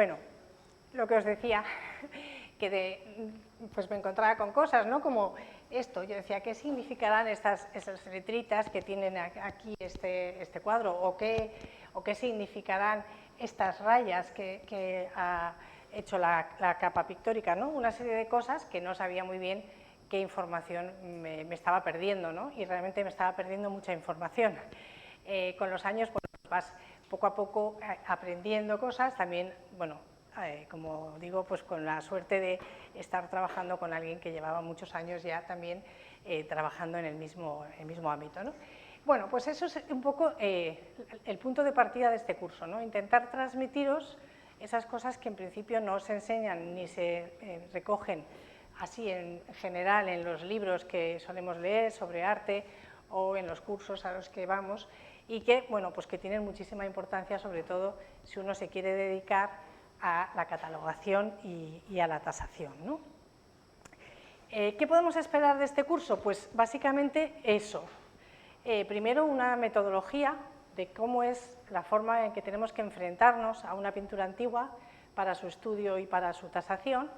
Bueno, lo que os decía, pues me encontraba con cosas, ¿no? Como esto, yo decía, ¿qué significarán esas letritas que tienen aquí este cuadro? ¿O qué significarán estas rayas que ha hecho la capa pictórica, ¿no? Una serie de cosas que no sabía muy bien qué información me estaba perdiendo, ¿no? Y realmente me estaba perdiendo mucha información. Con los años, pues, vas poco a poco aprendiendo cosas, también, bueno, como digo, pues con la suerte de estar trabajando con alguien que llevaba muchos años ya también trabajando en el mismo ámbito, ¿no? Bueno, pues eso es un poco el punto de partida de este curso, ¿no? Intentar transmitiros esas cosas que en principio no se enseñan ni se recogen así en general en los libros que solemos leer sobre arte o en los cursos a los que vamos, y que, bueno, pues que tienen muchísima importancia, sobre todo si uno se quiere dedicar a la catalogación y a la tasación, ¿no? ¿Qué podemos esperar de este curso? Pues básicamente eso. Primero, una metodología de cómo es la forma en que tenemos que enfrentarnos a una pintura antigua para su estudio y para su tasación,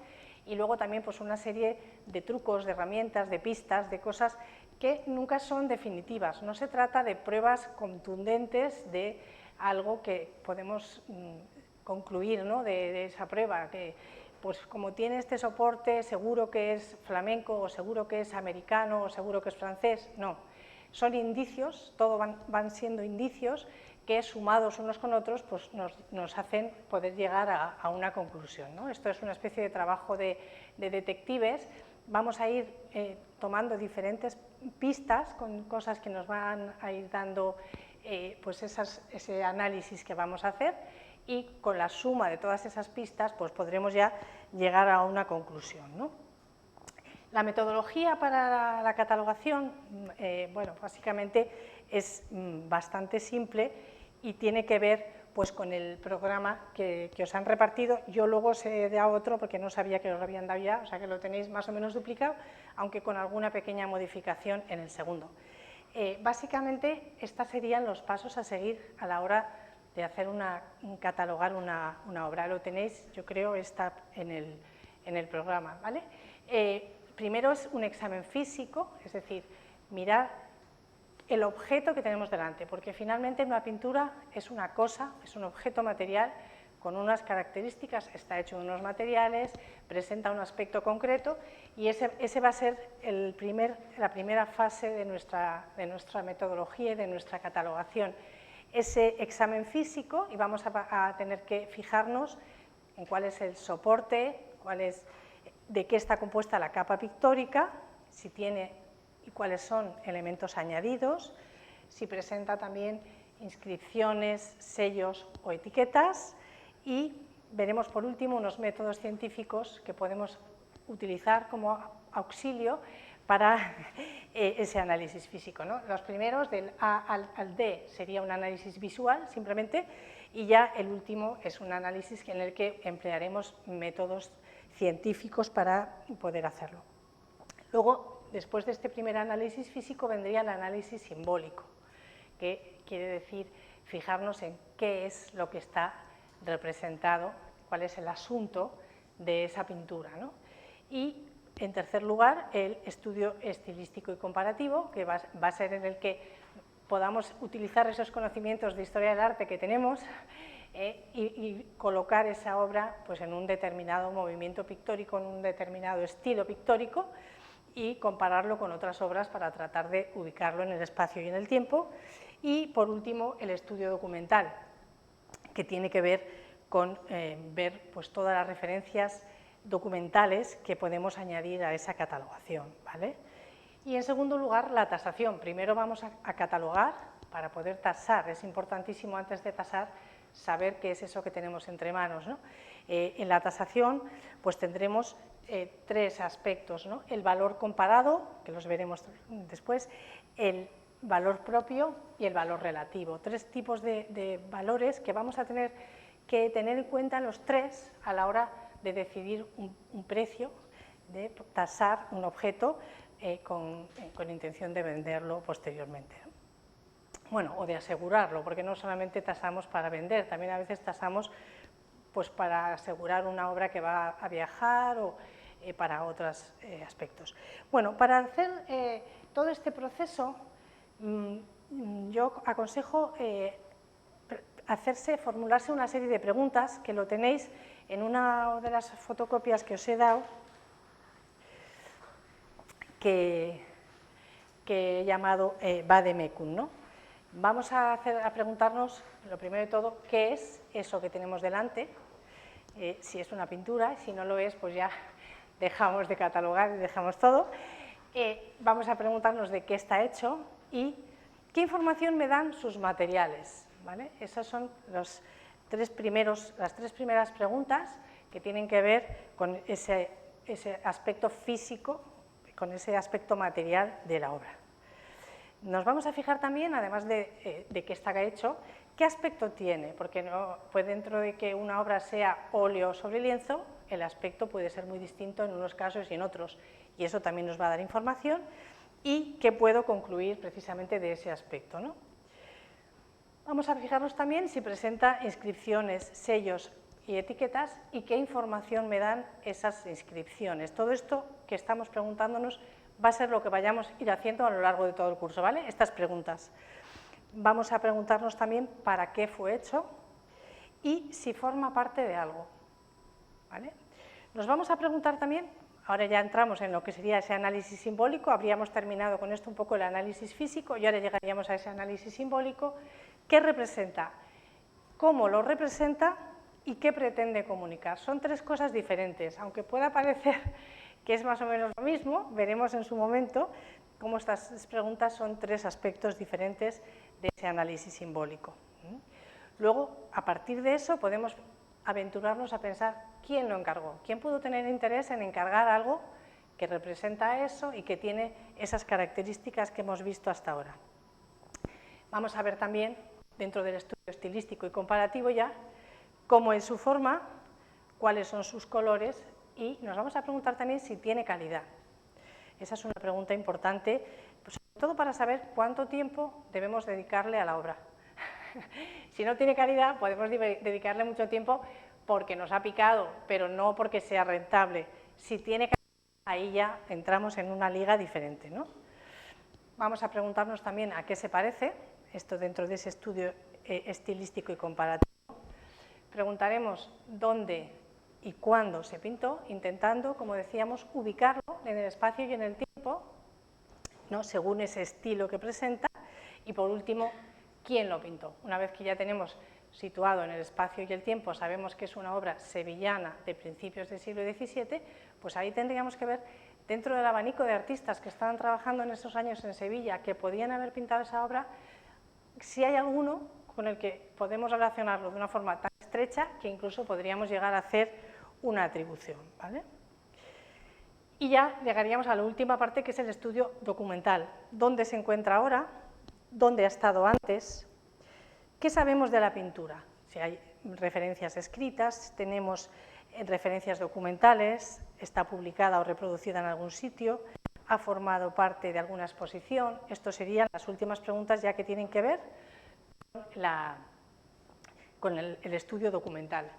y luego también pues una serie de trucos, de herramientas, de pistas, de cosas que nunca son definitivas. No se trata de pruebas contundentes de algo que podemos concluir, ¿no? de esa prueba, que pues como tiene este soporte seguro que es flamenco o seguro que es americano o seguro que es francés. No, son indicios, todo van siendo indicios que sumados unos con otros pues nos hacen poder llegar a una conclusión, ¿no? Esto es una especie de trabajo de detectives. Vamos a ir tomando diferentes pistas con cosas que nos van a ir dando pues ese análisis que vamos a hacer, y con la suma de todas esas pistas pues podremos ya llegar a una conclusión, ¿no? La metodología para la catalogación, bueno, básicamente es bastante simple y tiene que ver pues con el programa que os han repartido. Yo luego os he dado otro porque no sabía que os lo habían dado ya, o sea que lo tenéis más o menos duplicado, aunque con alguna pequeña modificación en el segundo. Básicamente, estos serían los pasos a seguir a la hora de hacer catalogar una obra. Lo tenéis, yo creo, está en el programa, ¿vale? Primero es un examen físico, es decir, mirar el objeto que tenemos delante, porque finalmente una pintura es una cosa, es un objeto material con unas características, está hecho de unos materiales, presenta un aspecto concreto, y ese va a ser la primera fase de nuestra metodología y de nuestra catalogación. Ese examen físico, y vamos a tener que fijarnos en cuál es el soporte, de qué está compuesta la capa pictórica, si tiene y cuáles son elementos añadidos, si presenta también inscripciones, sellos o etiquetas, y veremos por último unos métodos científicos que podemos utilizar como auxilio para ese análisis físico, ¿no? Los primeros, del A al D, sería un análisis visual simplemente, y ya el último es un análisis en el que emplearemos métodos científicos para poder hacerlo. Luego, después de este primer análisis físico, vendría el análisis simbólico, que quiere decir fijarnos en qué es lo que está representado, cuál es el asunto de esa pintura, ¿no? Y, en tercer lugar, el estudio estilístico y comparativo, que va a ser en el que podamos utilizar esos conocimientos de historia del arte que tenemos y colocar esa obra pues, en un determinado movimiento pictórico, en un determinado estilo pictórico, y compararlo con otras obras para tratar de ubicarlo en el espacio y en el tiempo. Y, por último, el estudio documental, que tiene que ver con ver pues, todas las referencias documentales que podemos añadir a esa catalogación, ¿vale? Y, en segundo lugar, la tasación. Primero vamos a catalogar para poder tasar. Es importantísimo, antes de tasar, saber qué es eso que tenemos entre manos, ¿no? En la tasación pues tendremos tres aspectos, ¿no? El valor comparado, que los veremos después, el valor propio y el valor relativo. Tres tipos de valores que vamos a tener que tener en cuenta los tres a la hora de decidir un precio, de tasar un objeto con intención de venderlo posteriormente, ¿no? Bueno, o de asegurarlo, porque no solamente tasamos para vender, también a veces tasamos pues para asegurar una obra que va a viajar o para otros aspectos. Bueno, para hacer todo este proceso, yo aconsejo formularse una serie de preguntas, que lo tenéis en una de las fotocopias que os he dado, que he llamado vademecum, ¿no? Vamos a preguntarnos, lo primero de todo, qué es eso que tenemos delante, si es una pintura, si no lo es, pues ya dejamos de catalogar y dejamos todo. Vamos a preguntarnos de qué está hecho y qué información me dan sus materiales, ¿vale? Esas son las tres primeras preguntas que tienen que ver con ese aspecto físico, con ese aspecto material de la obra. Nos vamos a fijar también, además de qué está hecho, qué aspecto tiene, porque pues dentro de que una obra sea óleo sobre lienzo, el aspecto puede ser muy distinto en unos casos y en otros, y eso también nos va a dar información, y qué puedo concluir precisamente de ese aspecto, ¿no? Vamos a fijarnos también si presenta inscripciones, sellos y etiquetas, y qué información me dan esas inscripciones. Todo esto que estamos preguntándonos va a ser lo que vayamos a ir haciendo a lo largo de todo el curso, ¿vale? Estas preguntas. Vamos a preguntarnos también para qué fue hecho y si forma parte de algo, ¿vale? Nos vamos a preguntar también, ahora ya entramos en lo que sería ese análisis simbólico, habríamos terminado con esto un poco el análisis físico y ahora llegaríamos a ese análisis simbólico. ¿Qué representa? ¿Cómo lo representa? ¿Y qué pretende comunicar? Son tres cosas diferentes, aunque pueda parecer que es más o menos lo mismo, veremos en su momento cómo estas preguntas son tres aspectos diferentes de ese análisis simbólico. Luego, a partir de eso, podemos aventurarnos a pensar quién lo encargó, quién pudo tener interés en encargar algo que representa eso y que tiene esas características que hemos visto hasta ahora. Vamos a ver también, dentro del estudio estilístico y comparativo ya, cómo es su forma, cuáles son sus colores y nos vamos a preguntar también si tiene calidad. Esa es una pregunta importante, pues sobre todo para saber cuánto tiempo debemos dedicarle a la obra. Si no tiene calidad, podemos dedicarle mucho tiempo porque nos ha picado, pero no porque sea rentable. Si tiene calidad, ahí ya entramos en una liga diferente, ¿no? Vamos a preguntarnos también a qué se parece, esto dentro de ese estudio estilístico y comparativo. Preguntaremos dónde y cuándo se pintó, intentando, como decíamos, ubicarlo en el espacio y en el tiempo, ¿no? Según ese estilo que presenta, y por último, quién lo pintó. Una vez que ya tenemos situado en el espacio y el tiempo, sabemos que es una obra sevillana de principios del siglo XVII, pues ahí tendríamos que ver, dentro del abanico de artistas que estaban trabajando en esos años en Sevilla, que podían haber pintado esa obra, si hay alguno con el que podemos relacionarlo de una forma tan estrecha que incluso podríamos llegar a hacer una atribución, ¿vale? Y ya llegaríamos a la última parte, que es el estudio documental. ¿Dónde se encuentra ahora? ¿Dónde ha estado antes? ¿Qué sabemos de la pintura? Si hay referencias escritas, tenemos referencias documentales, está publicada o reproducida en algún sitio, ha formado parte de alguna exposición. Estas serían las últimas preguntas ya que tienen que ver con el estudio documental.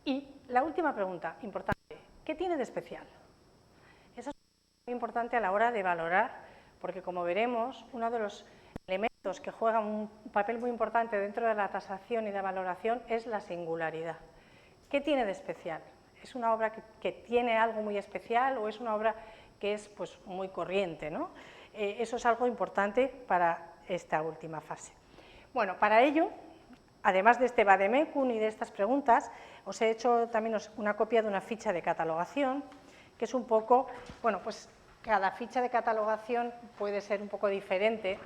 Y la última pregunta, importante, ¿qué tiene de especial? Eso es muy importante a la hora de valorar, porque como veremos, uno de los elementos que juegan un papel muy importante dentro de la tasación y de la valoración es la singularidad. ¿Qué tiene de especial? ¿Es una obra que tiene algo muy especial o es una obra que es pues, muy corriente, ¿no? Eso es algo importante para esta última fase. Bueno, para ello, además de este vademecum y de estas preguntas, os he hecho también una copia de una ficha de catalogación, que es un poco, bueno, pues cada ficha de catalogación puede ser un poco diferente,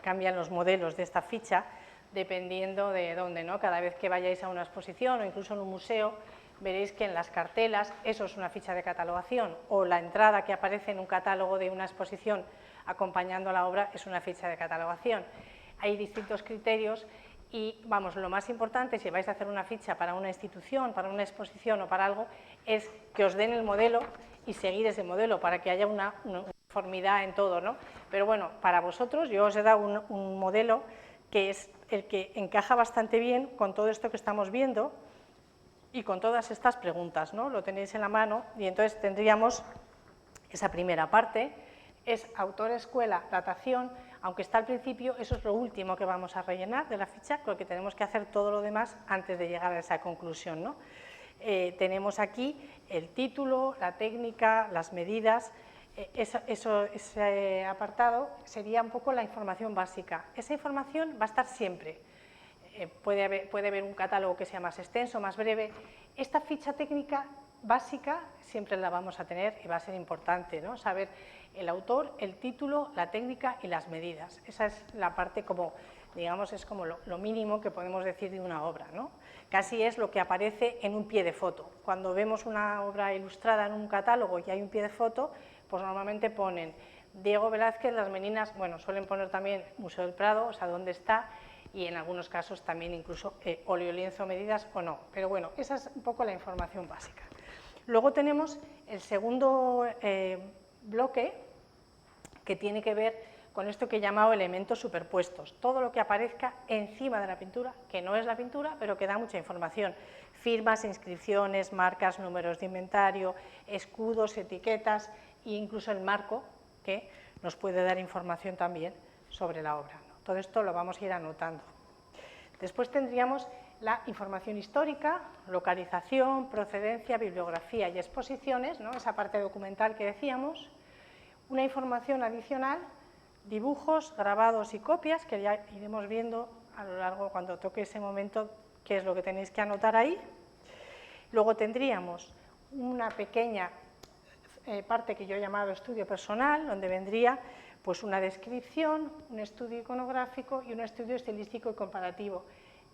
cambian los modelos de esta ficha, dependiendo de dónde, ¿no? Cada vez que vayáis a una exposición o incluso en un museo, veréis que en las cartelas, eso es una ficha de catalogación, o la entrada que aparece en un catálogo de una exposición acompañando a la obra es una ficha de catalogación. Hay distintos criterios y, vamos, lo más importante si vais a hacer una ficha para una institución, para una exposición o para algo, es que os den el modelo y seguir ese modelo para que haya una uniformidad en todo, ¿no? Pero bueno, para vosotros yo os he dado un modelo que es el que encaja bastante bien con todo esto que estamos viendo y con todas estas preguntas, ¿no? Lo tenéis en la mano y entonces tendríamos esa primera parte, es autor, escuela, datación, aunque está al principio, eso es lo último que vamos a rellenar de la ficha, porque tenemos que hacer todo lo demás antes de llegar a esa conclusión, ¿no? Tenemos aquí el título, la técnica, las medidas, ese apartado sería un poco la información básica. Esa información va a estar siempre. Puede haber un catálogo que sea más extenso, más breve. Esta ficha técnica básica siempre la vamos a tener y va a ser importante, ¿no? Saber el autor, el título, la técnica y las medidas. Esa es la parte como, digamos, es como lo mínimo que podemos decir de una obra, ¿no? Casi es lo que aparece en un pie de foto. Cuando vemos una obra ilustrada en un catálogo y hay un pie de foto, pues normalmente ponen Diego Velázquez, Las Meninas, bueno, suelen poner también Museo del Prado, o sea, dónde está, y en algunos casos también incluso óleo, lienzo, medidas o no. Pero bueno, esa es un poco la información básica. Luego tenemos el segundo bloque, que tiene que ver con esto que he llamado elementos superpuestos. Todo lo que aparezca encima de la pintura, que no es la pintura, pero que da mucha información. Firmas, inscripciones, marcas, números de inventario, escudos, etiquetas e incluso el marco, que nos puede dar información también sobre la obra, ¿no? Todo esto lo vamos a ir anotando. Después tendríamos la información histórica, localización, procedencia, bibliografía y exposiciones, ¿no? Esa parte documental que decíamos. Una información adicional, dibujos, grabados y copias, que ya iremos viendo a lo largo, cuando toque ese momento, qué es lo que tenéis que anotar ahí. Luego tendríamos una pequeña parte que yo he llamado estudio personal, donde vendría pues una descripción, un estudio iconográfico y un estudio estilístico y comparativo.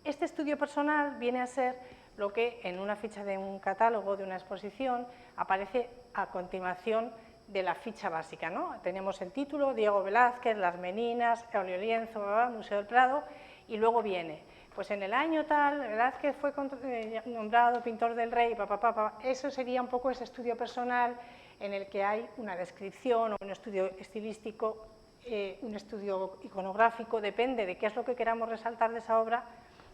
Este estudio personal viene a ser lo que en una ficha de un catálogo, de una exposición, aparece a continuación de la ficha básica, ¿no? Tenemos el título, Diego Velázquez, Las Meninas, óleo lienzo, Museo del Prado, y luego viene, pues en el año tal, Velázquez fue nombrado pintor del rey, Eso sería un poco ese estudio personal en el que hay una descripción o un estudio estilístico, un estudio iconográfico, depende de qué es lo que queramos resaltar de esa obra,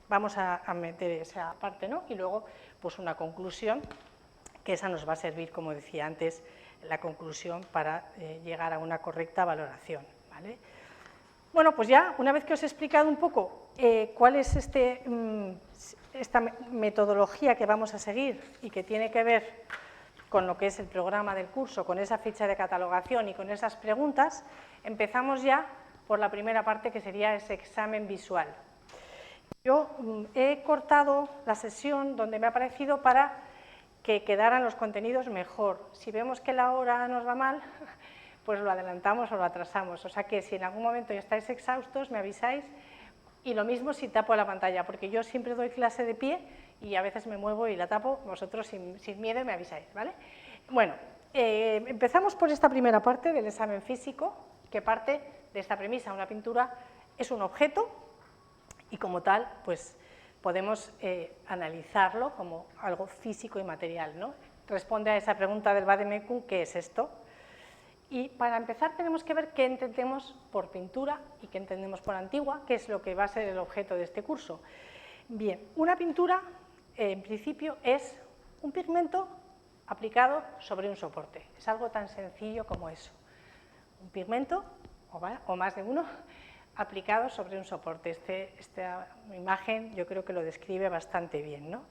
vamos a meter esa parte, ¿no? Y luego, pues una conclusión, que esa nos va a servir, como decía antes, la conclusión para llegar a una correcta valoración, ¿vale? Bueno, pues ya, una vez que os he explicado un poco cuál es esta metodología que vamos a seguir y que tiene que ver con lo que es el programa del curso, con esa ficha de catalogación y con esas preguntas, empezamos ya por la primera parte, que sería ese examen visual. Yo he cortado la sesión donde me ha parecido para que quedaran los contenidos mejor. Si vemos que la hora nos va mal, pues lo adelantamos o lo atrasamos. O sea que si en algún momento ya estáis exhaustos, me avisáis. Y lo mismo si tapo la pantalla, porque yo siempre doy clase de pie y a veces me muevo y la tapo, vosotros sin miedo me avisáis, ¿vale? Bueno, empezamos por esta primera parte del examen físico, que parte de esta premisa. Una pintura es un objeto y como tal, pues podemos analizarlo como algo físico y material, ¿no? Responde a esa pregunta del Vademecum, ¿qué es esto? Y para empezar tenemos que ver qué entendemos por pintura y qué entendemos por antigua, que es lo que va a ser el objeto de este curso. Bien, una pintura, en principio, es un pigmento aplicado sobre un soporte. Es algo tan sencillo como eso. Un pigmento, o más de uno, aplicado sobre un soporte. Esta imagen yo creo que lo describe bastante bien, ¿no?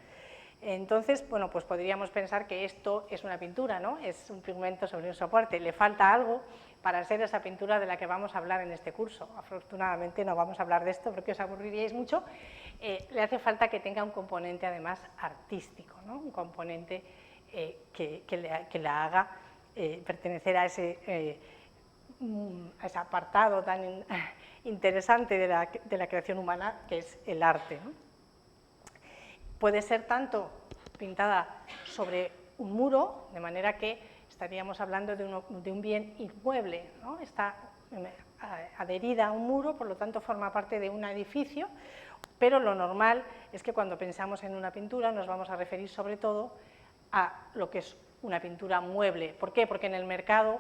Entonces, bueno, pues podríamos pensar que esto es una pintura, ¿no? Es un pigmento sobre un soporte. Le falta algo para ser esa pintura de la que vamos a hablar en este curso. Afortunadamente no vamos a hablar de esto porque os aburriríais mucho. Le hace falta que tenga un componente además artístico, ¿no? Un componente que la haga pertenecer a ese apartado tan interesante de la creación humana que es el arte, ¿no? Puede ser tanto pintada sobre un muro, de manera que estaríamos hablando de un bien inmueble, ¿no? Está adherida a un muro, por lo tanto forma parte de un edificio, pero lo normal es que cuando pensamos en una pintura nos vamos a referir sobre todo a lo que es una pintura mueble. ¿Por qué? Porque en el mercado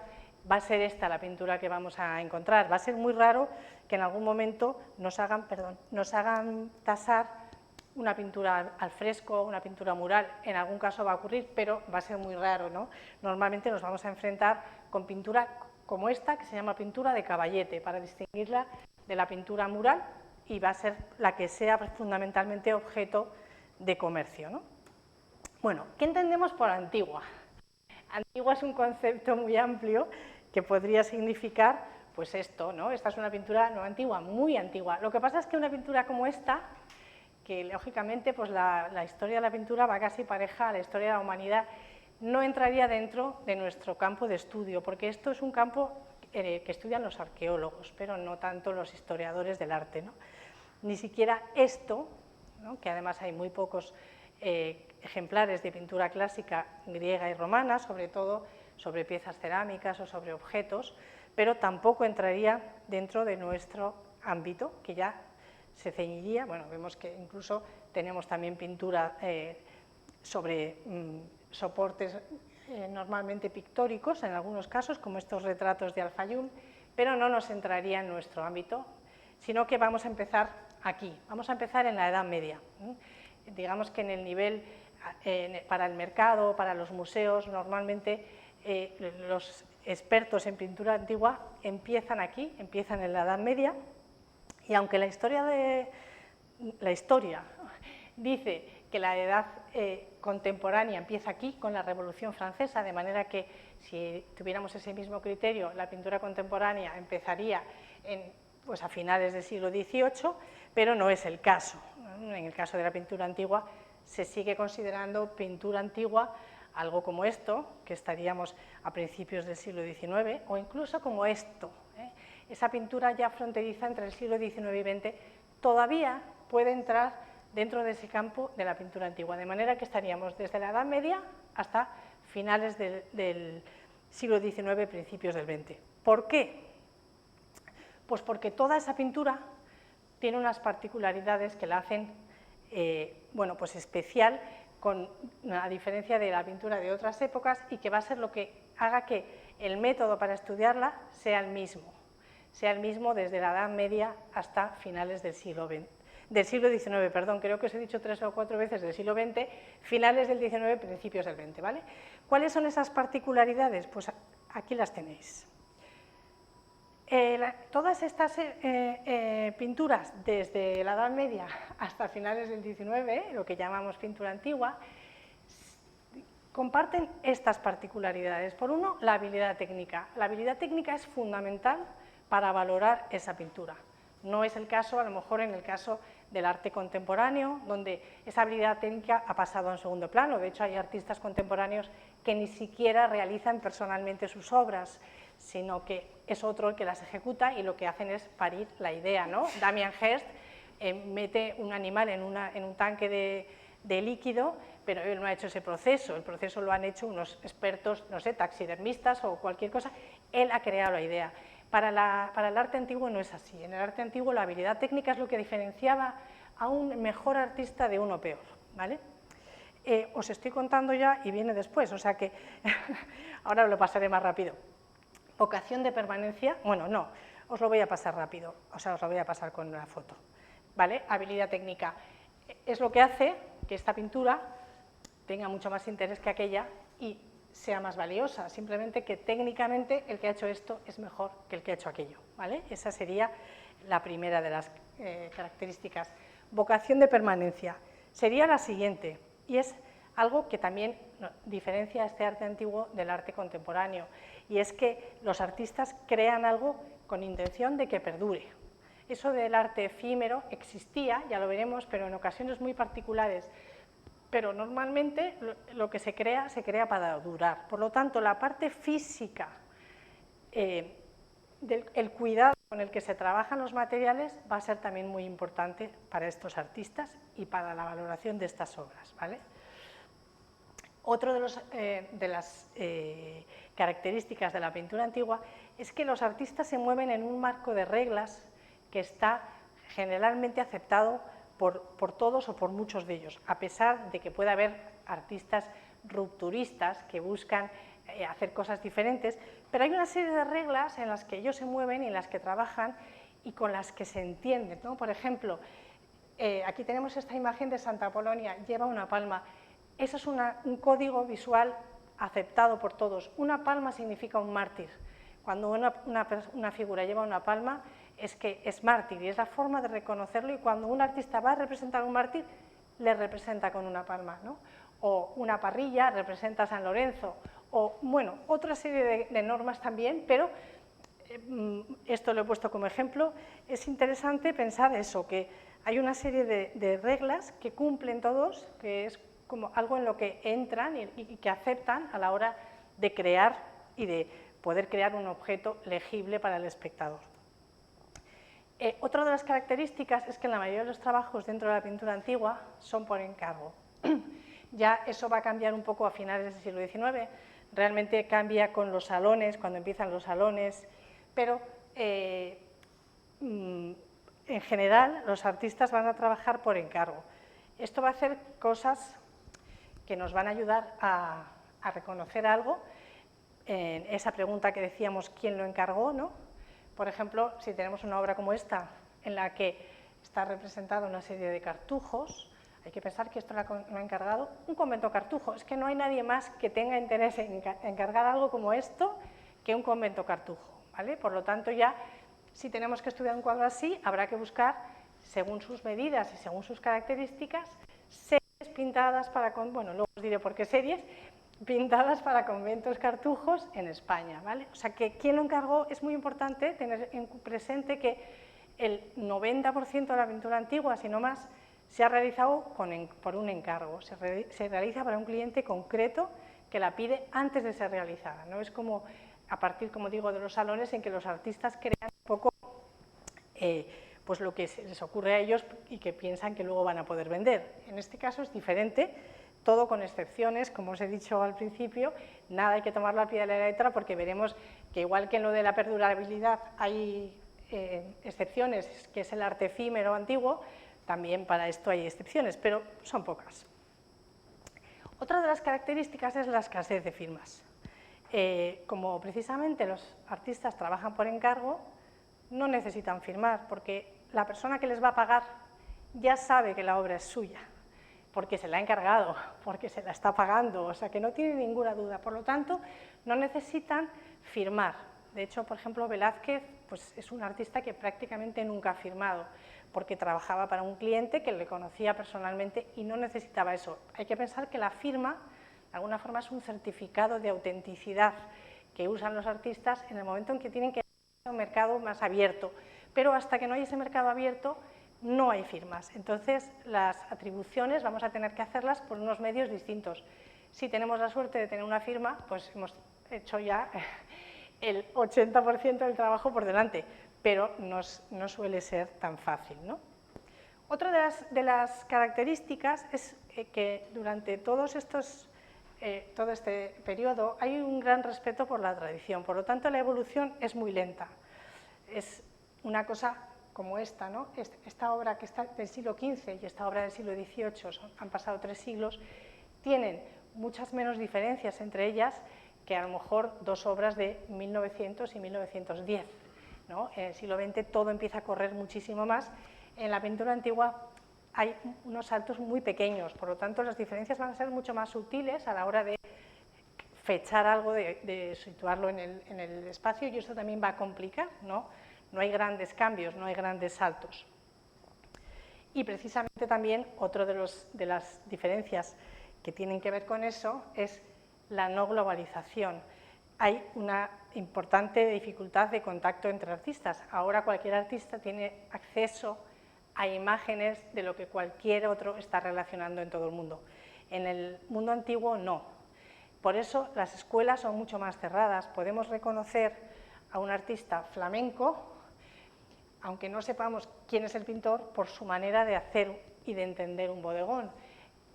va a ser esta la pintura que vamos a encontrar. Va a ser muy raro que en algún momento nos hagan tasar una pintura al fresco, una pintura mural, en algún caso va a ocurrir, pero va a ser muy raro, ¿no? Normalmente nos vamos a enfrentar con pintura como esta, que se llama pintura de caballete, para distinguirla de la pintura mural, y va a ser la que sea fundamentalmente objeto de comercio, ¿no? Bueno, ¿qué entendemos por antigua? Antigua es un concepto muy amplio que podría significar, pues esto, ¿no? Esta es una pintura no antigua, muy antigua. Lo que pasa es que una pintura como esta, que lógicamente pues la historia de la pintura va casi pareja a la historia de la humanidad, no entraría dentro de nuestro campo de estudio, porque esto es un campo que estudian los arqueólogos, pero no tanto los historiadores del arte, ¿no? Ni siquiera esto, ¿no? Que además hay muy pocos ejemplares de pintura clásica griega y romana, sobre todo sobre piezas cerámicas o sobre objetos, pero tampoco entraría dentro de nuestro ámbito, que ya se ceñiría. Bueno, vemos que incluso tenemos también pintura sobre soportes normalmente pictóricos, en algunos casos, como estos retratos de Al-Fayum, pero no nos entraría en nuestro ámbito, sino que vamos a empezar aquí, vamos a empezar en la Edad Media. Digamos que en el nivel, para el mercado, para los museos, normalmente los expertos en pintura antigua empiezan aquí, empiezan en la Edad Media, y aunque la historia dice que la edad contemporánea empieza aquí, con la Revolución Francesa, de manera que si tuviéramos ese mismo criterio, la pintura contemporánea empezaría pues a finales del siglo XVIII, pero no es el caso. En el caso de la pintura antigua se sigue considerando pintura antigua algo como esto, que estaríamos a principios del siglo XIX, o incluso como esto. Esa pintura ya fronteriza entre el siglo XIX y XX todavía puede entrar dentro de ese campo de la pintura antigua, de manera que estaríamos desde la Edad Media hasta finales del siglo XIX, principios del XX. ¿Por qué? Pues porque toda esa pintura tiene unas particularidades que la hacen bueno, pues especial, a diferencia de la pintura de otras épocas, y que va a ser lo que haga que el método para estudiarla sea el mismo desde la Edad Media hasta finales del siglo XIX, perdón, creo que os he dicho 3 o 4 veces del siglo XX, finales del XIX, principios del XX, ¿vale? ¿Cuáles son esas particularidades? Pues aquí las tenéis. Todas estas pinturas, desde la Edad Media hasta finales del XIX, lo que llamamos pintura antigua, comparten estas particularidades. Por uno, la habilidad técnica. La habilidad técnica es fundamental para valorar esa pintura. No es el caso, a lo mejor, en el caso del arte contemporáneo, donde esa habilidad técnica ha pasado en segundo plano. De hecho, hay artistas contemporáneos que ni siquiera realizan personalmente sus obras, sino que es otro el que las ejecuta, y lo que hacen es parir la idea, ¿no? Damien Hirst mete un animal en un tanque de líquido, pero él no ha hecho ese proceso, el proceso lo han hecho unos expertos, no sé, taxidermistas o cualquier cosa, él ha creado la idea. Para el arte antiguo no es así. En el arte antiguo la habilidad técnica es lo que diferenciaba a un mejor artista de uno peor, ¿vale? Os estoy contando ya y viene después, o sea que ahora lo pasaré más rápido. Vocación de permanencia, bueno, no, os lo voy a pasar rápido, o sea, os lo voy a pasar con una foto, ¿vale? Habilidad técnica es lo que hace que esta pintura tenga mucho más interés que aquella y sea más valiosa, simplemente que técnicamente el que ha hecho esto es mejor que el que ha hecho aquello, ¿vale? Esa sería la primera de las características. Vocación de permanencia sería la siguiente, y es algo que también diferencia este arte antiguo del arte contemporáneo, y es que los artistas crean algo con intención de que perdure. Eso del arte efímero existía, ya lo veremos, pero en ocasiones muy particulares, pero normalmente lo que se crea para durar. Por lo tanto, la parte física, el cuidado con el que se trabajan los materiales va a ser también muy importante para estos artistas y para la valoración de estas obras, ¿vale? Otro de las características de la pintura antigua es que los artistas se mueven en un marco de reglas que está generalmente aceptado por todos o por muchos de ellos, a pesar de que pueda haber artistas rupturistas que buscan hacer cosas diferentes, pero hay una serie de reglas en las que ellos se mueven y en las que trabajan y con las que se entienden, ¿no? Por ejemplo, Aquí tenemos esta imagen de Santa Apolonia, lleva una palma. Eso es un código visual aceptado por todos. Una palma significa un mártir. Cuando una figura lleva una palma es que es mártir y es la forma de reconocerlo, y cuando un artista va a representar a un mártir, le representa con una palma, ¿no? O una parrilla representa a San Lorenzo, o bueno, otra serie de normas también, pero esto lo he puesto como ejemplo. Es interesante pensar eso, que hay una serie de reglas que cumplen todos, que es como algo en lo que entran y que aceptan a la hora de crear y de poder crear un objeto legible para el espectador. Otra de las características es que la mayoría de los trabajos dentro de la pintura antigua son por encargo. Ya eso va a cambiar un poco a finales del siglo XIX, realmente cambia con los salones, cuando empiezan los salones, pero en general los artistas van a trabajar por encargo. Esto va a hacer cosas que nos van a ayudar a reconocer algo, en esa pregunta que decíamos, ¿quién lo encargó?, ¿no? Por ejemplo, si tenemos una obra como esta, en la que está representada una serie de cartujos, hay que pensar que esto lo ha encargado un convento cartujo. Es que no hay nadie más que tenga interés en encargar algo como esto que un convento cartujo, ¿vale? Por lo tanto, ya si tenemos que estudiar un cuadro así, habrá que buscar, según sus medidas y según sus características, series pintadas para, bueno, luego os diré por qué series, pintadas para conventos cartujos en España, ¿vale? O sea, que quién lo encargó es muy importante tener en presente que el 90% de la pintura antigua, si no más, se ha realizado por un encargo, se realiza para un cliente concreto que la pide antes de ser realizada, no es como a partir, como digo, de los salones en que los artistas crean un poco pues lo que les ocurre a ellos y que piensan que luego van a poder vender. En este caso es diferente, todo con excepciones, como os he dicho al principio, nada hay que tomarlo al pie de la letra, porque veremos que igual que en lo de la perdurabilidad hay excepciones, que es el arte efímero antiguo, también para esto hay excepciones, pero son pocas. Otra de las características es la escasez de firmas. Como precisamente los artistas trabajan por encargo, no necesitan firmar, porque la persona que les va a pagar ya sabe que la obra es suya, porque se la ha encargado, porque se la está pagando, o sea que no tiene ninguna duda. Por lo tanto, no necesitan firmar. De hecho, por ejemplo, Velázquez pues, es un artista que prácticamente nunca ha firmado, porque trabajaba para un cliente que le conocía personalmente y no necesitaba eso. Hay que pensar que la firma, de alguna forma, es un certificado de autenticidad que usan los artistas en el momento en que tienen que ir a un mercado más abierto, pero hasta que no hay ese mercado abierto, no hay firmas. Entonces, las atribuciones vamos a tener que hacerlas por unos medios distintos. Si tenemos la suerte de tener una firma, pues hemos hecho ya el 80% del trabajo por delante, pero no suele ser tan fácil, ¿no? Otra de las características es que durante todo este periodo hay un gran respeto por la tradición, por lo tanto la evolución es muy lenta. Es una cosa como esta, ¿no? Esta obra que está del siglo XV y esta obra del siglo XVIII, han pasado 3 siglos, tienen muchas menos diferencias entre ellas que a lo mejor 2 obras de 1900 y 1910, ¿no? En el siglo XX todo empieza a correr muchísimo más. En la pintura antigua hay unos saltos muy pequeños, por lo tanto las diferencias van a ser mucho más sutiles a la hora de fechar algo, de situarlo en el espacio, y eso también va a complicar, ¿no? No hay grandes cambios, no hay grandes saltos. Y precisamente también otra de las diferencias que tienen que ver con eso es la no globalización. Hay una importante dificultad de contacto entre artistas. Ahora cualquier artista tiene acceso a imágenes de lo que cualquier otro está relacionando en todo el mundo. En el mundo antiguo no. Por eso las escuelas son mucho más cerradas. Podemos reconocer a un artista flamenco, aunque no sepamos quién es el pintor, por su manera de hacer y de entender un bodegón,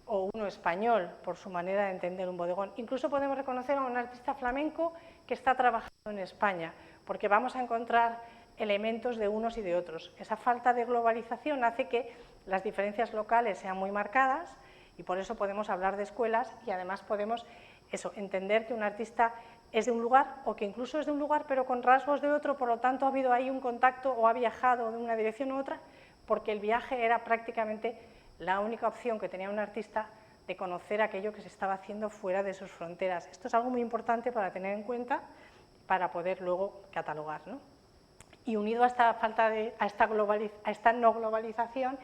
o uno español por su manera de entender un bodegón. Incluso podemos reconocer a un artista flamenco que está trabajando en España, porque vamos a encontrar elementos de unos y de otros. Esa falta de globalización hace que las diferencias locales sean muy marcadas, y por eso podemos hablar de escuelas, y además podemos entender que un artista es de un lugar, o que incluso es de un lugar pero con rasgos de otro, por lo tanto ha habido ahí un contacto o ha viajado de una dirección u otra, porque el viaje era prácticamente la única opción que tenía un artista de conocer aquello que se estaba haciendo fuera de sus fronteras. Esto es algo muy importante para tener en cuenta para poder luego catalogar, ¿no? Y unido a esta falta a esta no globalización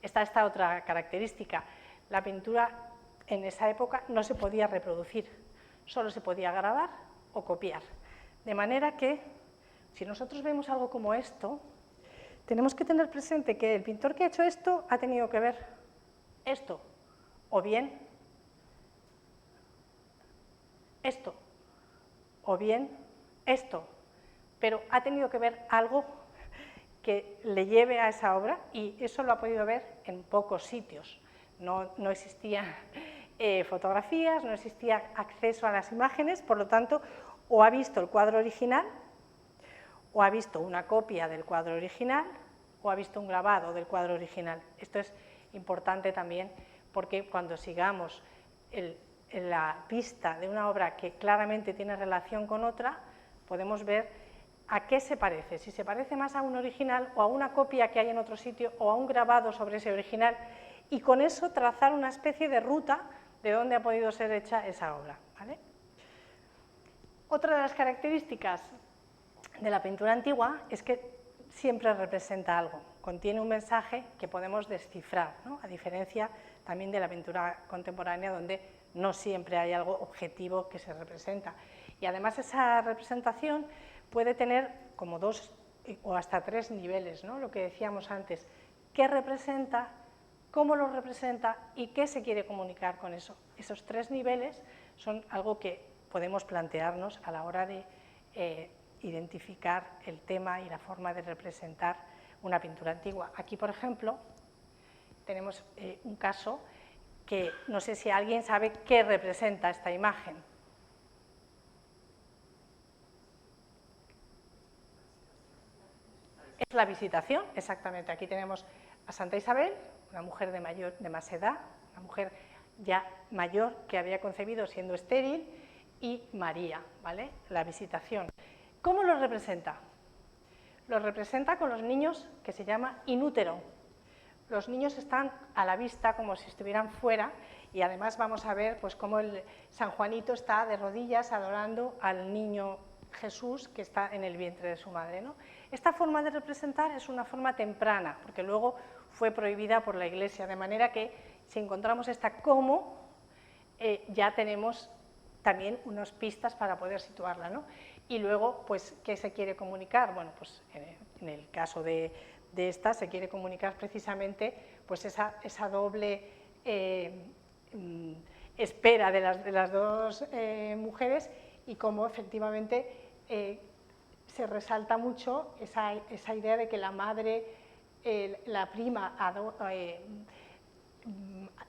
está esta otra característica. La pintura en esa época no se podía reproducir, solo se podía grabar o copiar. De manera que, si nosotros vemos algo como esto, tenemos que tener presente que el pintor que ha hecho esto ha tenido que ver esto, o bien esto, o bien esto, pero ha tenido que ver algo que le lleve a esa obra, y eso lo ha podido ver en pocos sitios. No existían fotografías, no existía acceso a las imágenes, por lo tanto, o ha visto el cuadro original, o ha visto una copia del cuadro original, o ha visto un grabado del cuadro original. Esto es importante también, porque cuando sigamos la pista de una obra que claramente tiene relación con otra, podemos ver a qué se parece, si se parece más a un original o a una copia que hay en otro sitio o a un grabado sobre ese original, y con eso trazar una especie de ruta de dónde ha podido ser hecha esa obra, ¿vale? Otra de las características de la pintura antigua es que siempre representa algo, contiene un mensaje que podemos descifrar, ¿no? A diferencia también de la pintura contemporánea, donde no siempre hay algo objetivo que se representa. Y además esa representación puede tener como 2 o hasta 3 niveles, ¿no? Lo que decíamos antes, qué representa, cómo lo representa y qué se quiere comunicar con eso. Esos 3 niveles son algo que podemos plantearnos a la hora de identificar el tema y la forma de representar una pintura antigua. Aquí, por ejemplo, tenemos un caso que no sé si alguien sabe qué representa esta imagen. Es la visitación, exactamente. Aquí tenemos a Santa Isabel, una mujer de más edad, una mujer ya mayor que había concebido siendo estéril, y María, ¿vale? La visitación. ¿Cómo lo representa? Lo representa con los niños, que se llama in útero. Los niños están a la vista como si estuvieran fuera, y además vamos a ver pues cómo el San Juanito está de rodillas adorando al niño Jesús que está en el vientre de su madre, ¿no? Esta forma de representar es una forma temprana, porque luego fue prohibida por la Iglesia, de manera que si encontramos esta cómo, ya tenemos también unas pistas para poder situarla, ¿no? Y luego, pues, ¿qué se quiere comunicar? Bueno, pues en el caso de esta se quiere comunicar precisamente pues esa doble espera de las dos mujeres, y cómo efectivamente se resalta mucho esa idea de que la madre, la prima,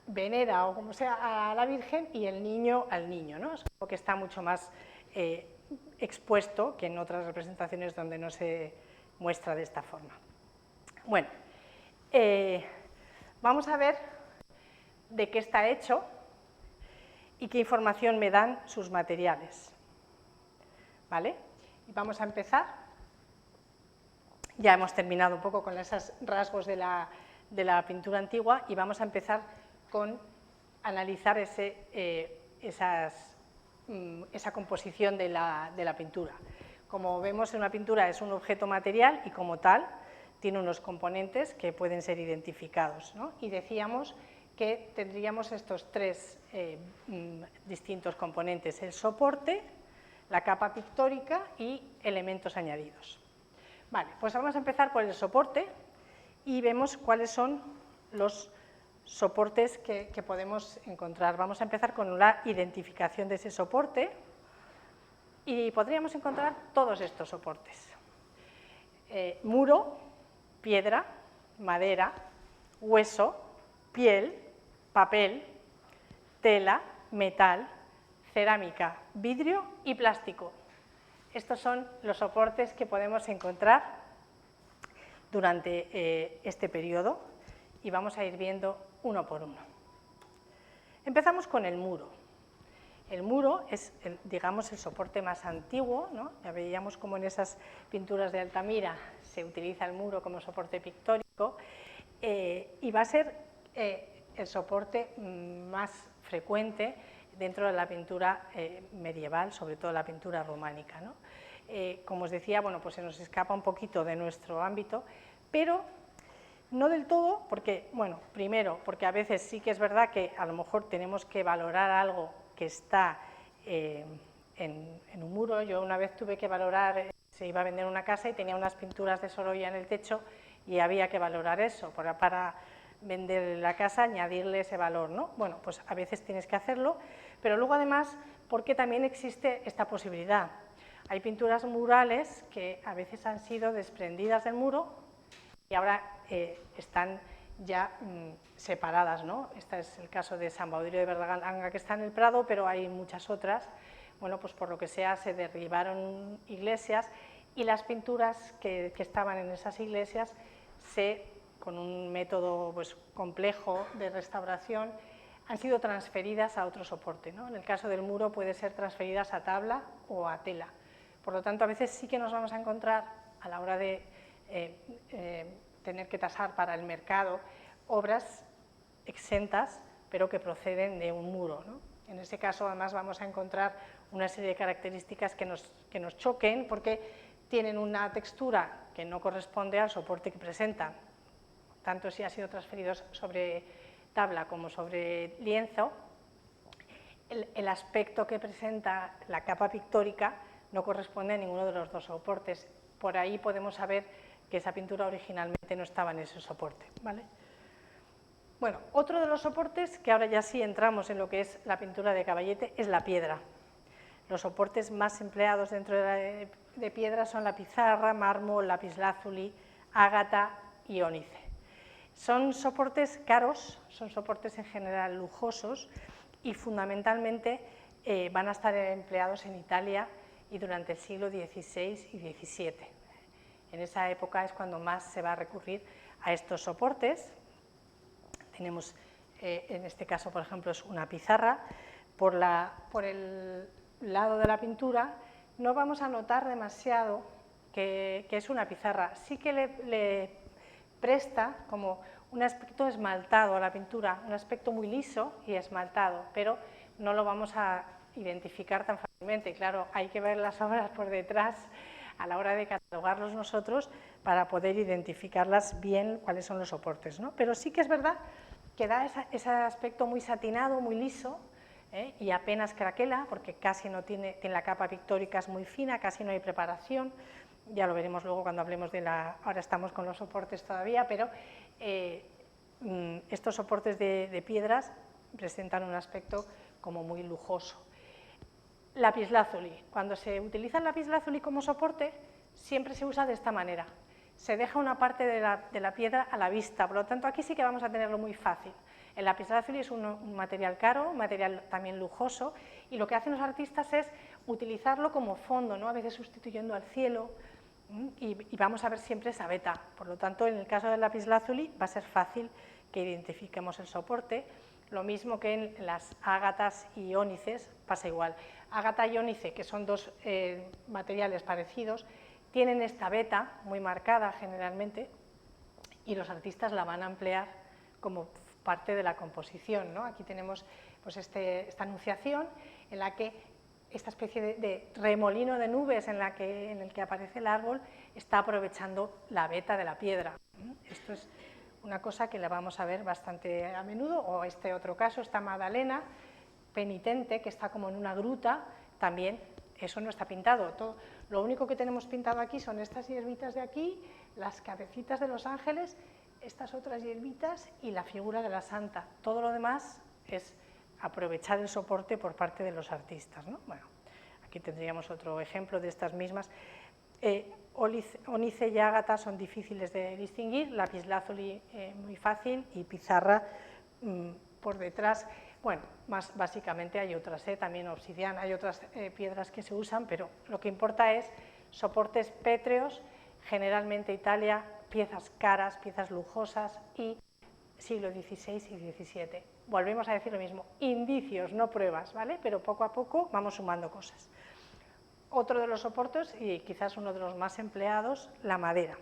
venera o como sea a la Virgen y el niño al niño, ¿no? Es algo que está mucho más expuesto que en otras representaciones donde no se muestra de esta forma. Bueno, vamos a ver de qué está hecho y qué información me dan sus materiales, ¿vale? Y vamos a empezar. Ya hemos terminado un poco con esos rasgos de la pintura antigua, y vamos a empezar con analizar esa composición de la pintura. Como vemos, en una pintura es un objeto material y como tal tiene unos componentes que pueden ser identificados, ¿no? Y decíamos que tendríamos estos 3 distintos componentes: el soporte, la capa pictórica y elementos añadidos. Vale, pues vamos a empezar por el soporte y vemos cuáles son los soportes que podemos encontrar. Vamos a empezar con la identificación de ese soporte, y podríamos encontrar todos estos soportes: muro, piedra, madera, hueso, piel, papel, tela, metal, cerámica, vidrio y plástico. Estos son los soportes que podemos encontrar durante este periodo, y vamos a ir viendo uno por uno. Empezamos con el muro. El muro es, digamos, el soporte más antiguo, ¿no? Ya veíamos cómo en esas pinturas de Altamira se utiliza el muro como soporte pictórico. y va a ser el soporte más frecuente dentro de la pintura medieval, sobre todo la pintura románica, ¿no? Como os decía, bueno, pues se nos escapa un poquito de nuestro ámbito, pero no del todo, porque, bueno, primero, porque a veces sí que es verdad que a lo mejor tenemos que valorar algo que está en un muro. Yo una vez tuve que valorar, se iba a vender una casa y tenía unas pinturas de Sorolla en el techo y había que valorar eso, para vender la casa, añadirle ese valor, ¿no? Bueno, pues a veces tienes que hacerlo, pero luego además, porque también existe esta posibilidad. Hay pinturas murales que a veces han sido desprendidas del muro y ahora están ya separadas, ¿no? Este es el caso de San Baudilio de Berlanga, que está en el Prado, pero hay muchas otras. Bueno, pues por lo que sea, se derribaron iglesias y las pinturas que estaban en esas iglesias, con un método pues complejo de restauración, han sido transferidas a otro soporte, ¿no? En el caso del muro puede ser transferidas a tabla o a tela. Por lo tanto, a veces sí que nos vamos a encontrar, a la hora de tener que tasar para el mercado, obras exentas, pero que proceden de un muro, ¿no? En ese caso, además, vamos a encontrar una serie de características que nos choquen, porque tienen una textura que no corresponde al soporte que presentan, tanto si ha sido transferido sobre tabla como sobre lienzo. El aspecto que presenta la capa pictórica no corresponde a ninguno de los dos soportes. Por ahí podemos saber que esa pintura originalmente no estaba en ese soporte, ¿vale? Bueno, otro de los soportes, que ahora ya sí entramos en lo que es la pintura de caballete, es la piedra. Los soportes más empleados dentro de piedra son la pizarra, mármol, lapislázuli, ágata y ónice. Son soportes caros, son soportes en general lujosos y fundamentalmente van a estar empleados en Italia y durante el siglo XVI y XVII. En esa época es cuando más se va a recurrir a estos soportes. Tenemos, en este caso, por ejemplo, es una pizarra. Por el lado de la pintura no vamos a notar demasiado que es una pizarra. Sí que le presta como un aspecto esmaltado a la pintura, un aspecto muy liso y esmaltado, pero no lo vamos a identificar tan fácilmente. Claro, hay que ver las obras por detrás a la hora de catalogarlos nosotros para poder identificarlas bien cuáles son los soportes, ¿no? Pero sí que es verdad que da ese aspecto muy satinado, muy liso, y apenas craquela, porque casi no tiene la capa pictórica, es muy fina, casi no hay preparación. Ya lo veremos luego cuando hablemos ahora estamos con los soportes todavía, pero estos soportes de piedras presentan un aspecto como muy lujoso. Lapislázuli. Cuando se utiliza el lapislázuli como soporte, siempre se usa de esta manera. Se deja una parte de la piedra a la vista, por lo tanto aquí sí que vamos a tenerlo muy fácil. El lapislázuli es un material caro, un material también lujoso, y lo que hacen los artistas es utilizarlo como fondo, ¿no? A veces sustituyendo al cielo, y vamos a ver siempre esa veta. Por lo tanto, en el caso del lapislázuli va a ser fácil que identifiquemos el soporte. Lo mismo que en las ágatas y ónices pasa igual. Ágata y ónice, que son dos materiales parecidos, tienen esta veta muy marcada generalmente y los artistas la van a emplear como parte de la composición, ¿no? Aquí tenemos pues esta anunciación en la que esta especie de remolino de nubes en el que aparece el árbol está aprovechando la veta de la piedra. Esto es una cosa que la vamos a ver bastante a menudo, o este otro caso, esta Magdalena penitente que está como en una gruta, también eso no está pintado. Lo único que tenemos pintado aquí son estas hierbitas de aquí, las cabecitas de los ángeles, estas otras hierbitas y la figura de la santa. Todo lo demás es aprovechar el soporte por parte de los artistas, ¿no? Bueno, aquí tendríamos otro ejemplo de estas mismas. Ónice y ágata son difíciles de distinguir, lapislázuli muy fácil y pizarra por detrás. Bueno, más básicamente hay otras, también obsidiana, hay otras piedras que se usan, pero lo que importa es soportes pétreos, generalmente Italia, piezas caras, piezas lujosas y siglo XVI y XVII. Volvemos a decir lo mismo, indicios, no pruebas, ¿vale? Pero poco a poco vamos sumando cosas. Otro de los soportes, y quizás uno de los más empleados, la madera.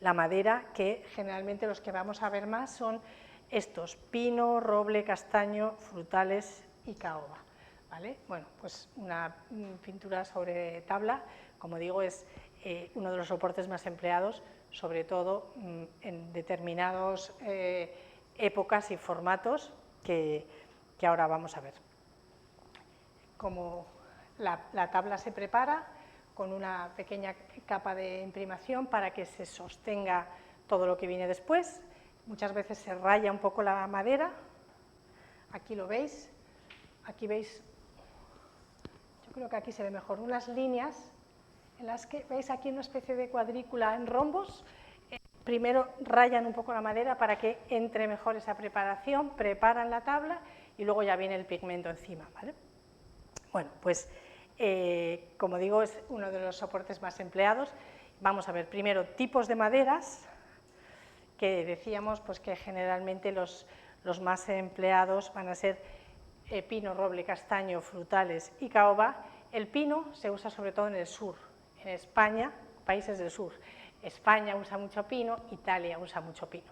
La madera, que generalmente los que vamos a ver más son estos: pino, roble, castaño, frutales y caoba, ¿vale? Bueno, pues una pintura sobre tabla, como digo, es uno de los soportes más empleados, sobre todo en determinadas épocas y formatos que ahora vamos a ver. Como la tabla se prepara con una pequeña capa de imprimación para que se sostenga todo lo que viene después. Muchas veces se raya un poco la madera, aquí lo veis, aquí veis, yo creo que aquí se ve mejor, unas líneas en las que veis aquí una especie de cuadrícula en rombos. Primero rayan un poco la madera para que entre mejor esa preparación, preparan la tabla y luego ya viene el pigmento encima, ¿vale? Bueno, pues como digo, es uno de los soportes más empleados. Vamos a ver primero tipos de maderas, que decíamos pues que generalmente los más empleados van a ser pino, roble, castaño, frutales y caoba. El pino se usa sobre todo en el sur, en España, países del sur. España usa mucho pino, Italia usa mucho pino.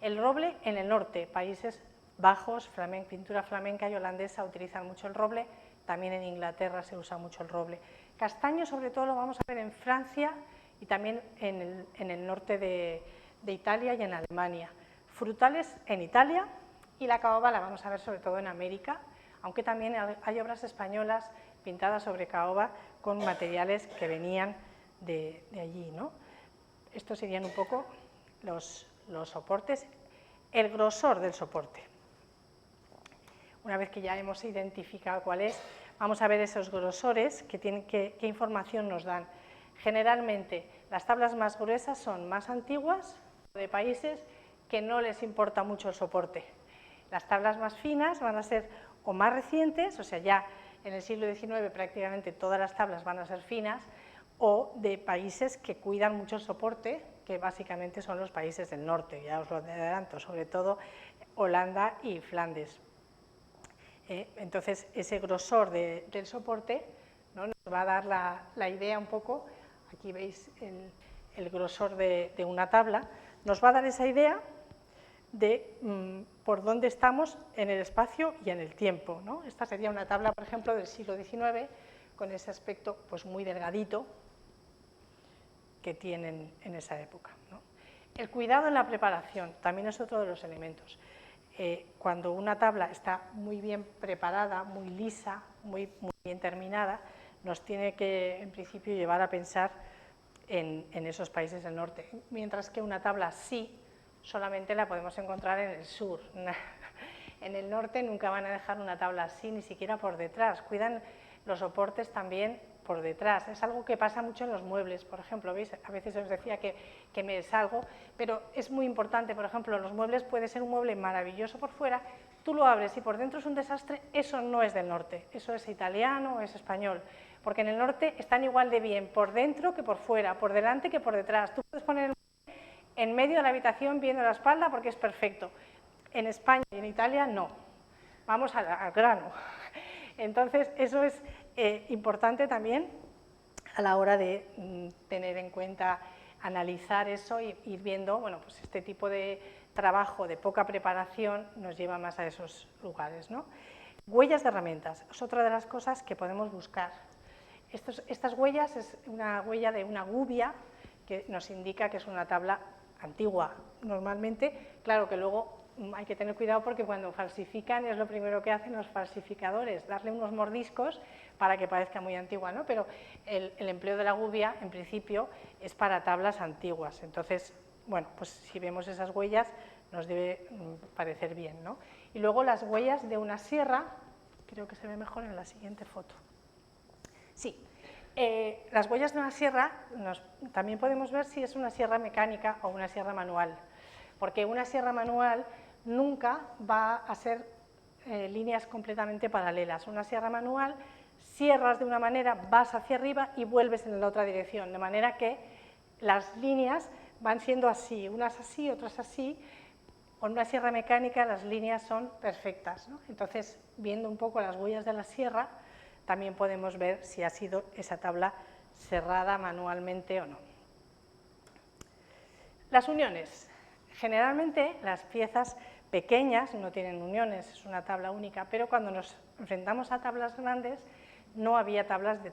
El roble en el norte, Países Bajos, pintura flamenca y holandesa utilizan mucho el roble, también en Inglaterra se usa mucho el roble. Castaño sobre todo lo vamos a ver en Francia y también en el norte de Italia y en Alemania. Frutales en Italia y la caoba la vamos a ver sobre todo en América, aunque también hay obras españolas pintadas sobre caoba con materiales que venían de allí, ¿no? Estos serían un poco los soportes, el grosor del soporte. Una vez que ya hemos identificado cuál es, vamos a ver esos grosores, qué información nos dan. Generalmente, las tablas más gruesas son más antiguas, de países que no les importa mucho el soporte. Las tablas más finas van a ser o más recientes, o sea, ya en el siglo XIX prácticamente todas las tablas van a ser finas, o de países que cuidan mucho el soporte, que básicamente son los países del norte, ya os lo adelanto, sobre todo Holanda y Flandes. Entonces, ese grosor del soporte, ¿no?, nos va a dar la idea un poco, aquí veis el grosor de una tabla, nos va a dar esa idea de por dónde estamos en el espacio y en el tiempo, ¿no? Esta sería una tabla, por ejemplo, del siglo XIX, con ese aspecto pues muy delgadito que tienen en esa época, ¿no? El cuidado en la preparación también es otro de los elementos. Cuando una tabla está muy bien preparada, muy lisa, muy bien terminada, nos tiene que, en principio, llevar a pensar en esos países del norte, mientras que una tabla así solamente la podemos encontrar en el sur. En el norte nunca van a dejar una tabla así, ni siquiera por detrás. Cuidan los soportes también por detrás. Es algo que pasa mucho en los muebles, por ejemplo, ¿veis? A veces os decía que me salgo, pero es muy importante. Por ejemplo, en los muebles puede ser un mueble maravilloso por fuera, tú lo abres y por dentro es un desastre. Eso no es del norte, eso es italiano o es español, porque en el norte están igual de bien por dentro que por fuera, por delante que por detrás. Tú puedes poner el mueble en medio de la habitación viendo la espalda porque es perfecto. En España y en Italia no. Vamos al grano. Entonces, eso es importante también a la hora de tener en cuenta, analizar eso y ir viendo, bueno, pues este tipo de trabajo de poca preparación nos lleva más a esos lugares, ¿no? Huellas de herramientas, es otra de las cosas que podemos buscar. Estas huellas es una huella de una gubia que nos indica que es una tabla antigua. Normalmente, claro que luego hay que tener cuidado porque cuando falsifican es lo primero que hacen los falsificadores, darle unos mordiscos para que parezca muy antigua, ¿no? Pero el empleo de la gubia, en principio, es para tablas antiguas. Entonces, bueno, pues si vemos esas huellas nos debe parecer bien, ¿no? Y luego las huellas de una sierra, creo que se ve mejor en la siguiente foto. Sí, las huellas de una sierra también podemos ver si es una sierra mecánica o una sierra manual, porque una sierra manual nunca va a ser líneas completamente paralelas. Una sierra manual, cierras de una manera, vas hacia arriba y vuelves en la otra dirección, de manera que las líneas van siendo así, unas así, otras así. Con una sierra mecánica las líneas son perfectas, ¿no? Entonces, viendo un poco las huellas de la sierra, también podemos ver si ha sido esa tabla cerrada manualmente o no. Las uniones. Generalmente las piezas pequeñas no tienen uniones, es una tabla única, pero cuando nos enfrentamos a tablas grandes no había tablas de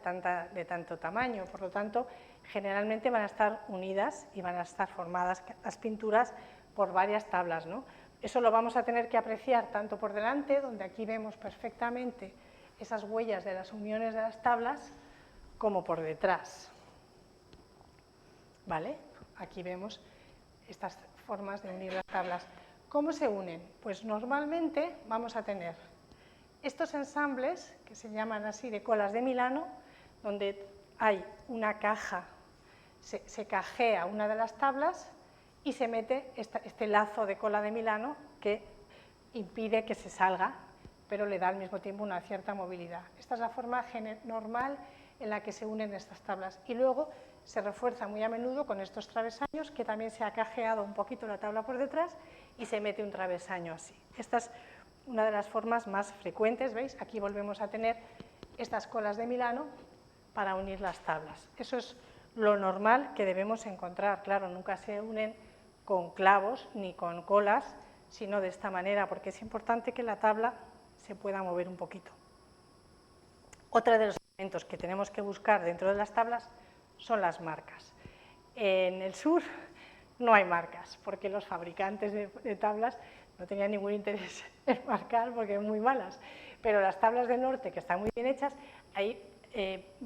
tanto tamaño, por lo tanto, generalmente van a estar unidas y van a estar formadas las pinturas por varias tablas, ¿no? Eso lo vamos a tener que apreciar tanto por delante, donde aquí vemos perfectamente esas huellas de las uniones de las tablas, como por detrás. ¿Vale? Aquí vemos estas formas de unir las tablas. ¿Cómo se unen? Pues normalmente vamos a tener estos ensambles, que se llaman así de colas de Milano, donde hay una caja, se cajea una de las tablas y se mete este lazo de cola de Milano que impide que se salga, pero le da al mismo tiempo una cierta movilidad. Esta es la forma normal en la que se unen estas tablas. Y luego se refuerza muy a menudo con estos travesaños, que también se ha cajeado un poquito la tabla por detrás y se mete un travesaño así. Esta es una de las formas más frecuentes, ¿veis? Aquí volvemos a tener estas colas de Milano para unir las tablas. Eso es lo normal que debemos encontrar. Claro, nunca se unen con clavos ni con colas, sino de esta manera, porque es importante que la tabla se pueda mover un poquito. Otro de los elementos que tenemos que buscar dentro de las tablas son las marcas. En el sur no hay marcas, porque los fabricantes de tablas no tenían ningún interés en marcar porque eran muy malas, pero las tablas del norte, que están muy bien hechas, hay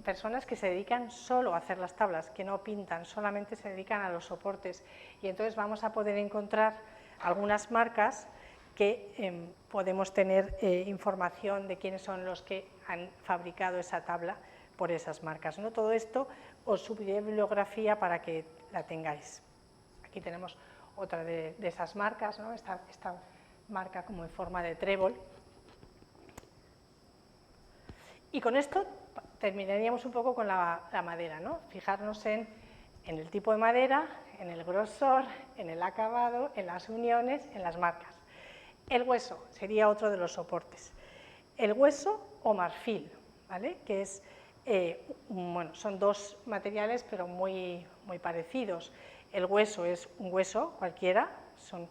personas que se dedican solo a hacer las tablas, que no pintan, solamente se dedican a los soportes, y entonces vamos a poder encontrar algunas marcas que podemos tener información de quiénes son los que han fabricado esa tabla por esas marcas, ¿no? Todo esto os subiré bibliografía para que la tengáis. Aquí tenemos otra de esas marcas, ¿no? Esta marca como en forma de trébol. Y con esto terminaríamos un poco con la madera, ¿no? Fijarnos en el tipo de madera, en el grosor, en el acabado, en las uniones, en las marcas. El hueso sería otro de los soportes. El hueso o marfil, ¿vale? Que es, bueno, son dos materiales pero muy parecidos. El hueso es un hueso cualquiera, son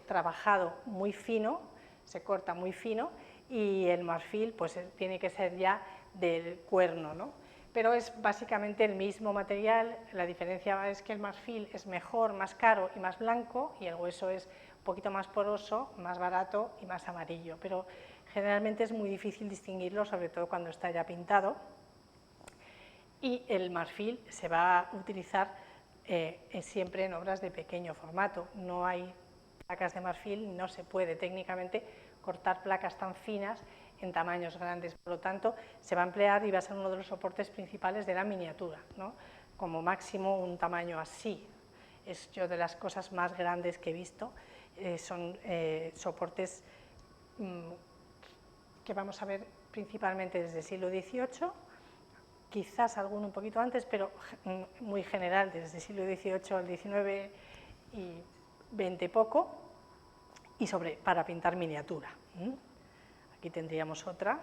trabajado muy fino, se corta muy fino, y el marfil pues tiene que ser ya del cuerno, ¿no? Pero es básicamente el mismo material. La diferencia es que el marfil es mejor, más caro y más blanco, y el hueso es un poquito más poroso, más barato y más amarillo, pero generalmente es muy difícil distinguirlo, sobre todo cuando está ya pintado. Y el marfil se va a utilizar siempre en obras de pequeño formato. No hay placas de marfil, no se puede técnicamente cortar placas tan finas en tamaños grandes, por lo tanto se va a emplear y va a ser uno de los soportes principales de la miniatura, ¿no? Como máximo un tamaño así. Es yo de las cosas más grandes que he visto, son soportes que vamos a ver principalmente desde el siglo XVIII, quizás alguno un poquito antes, pero muy general, desde el siglo XVIII al XIX y XX poco, y para pintar miniatura. Aquí tendríamos otra.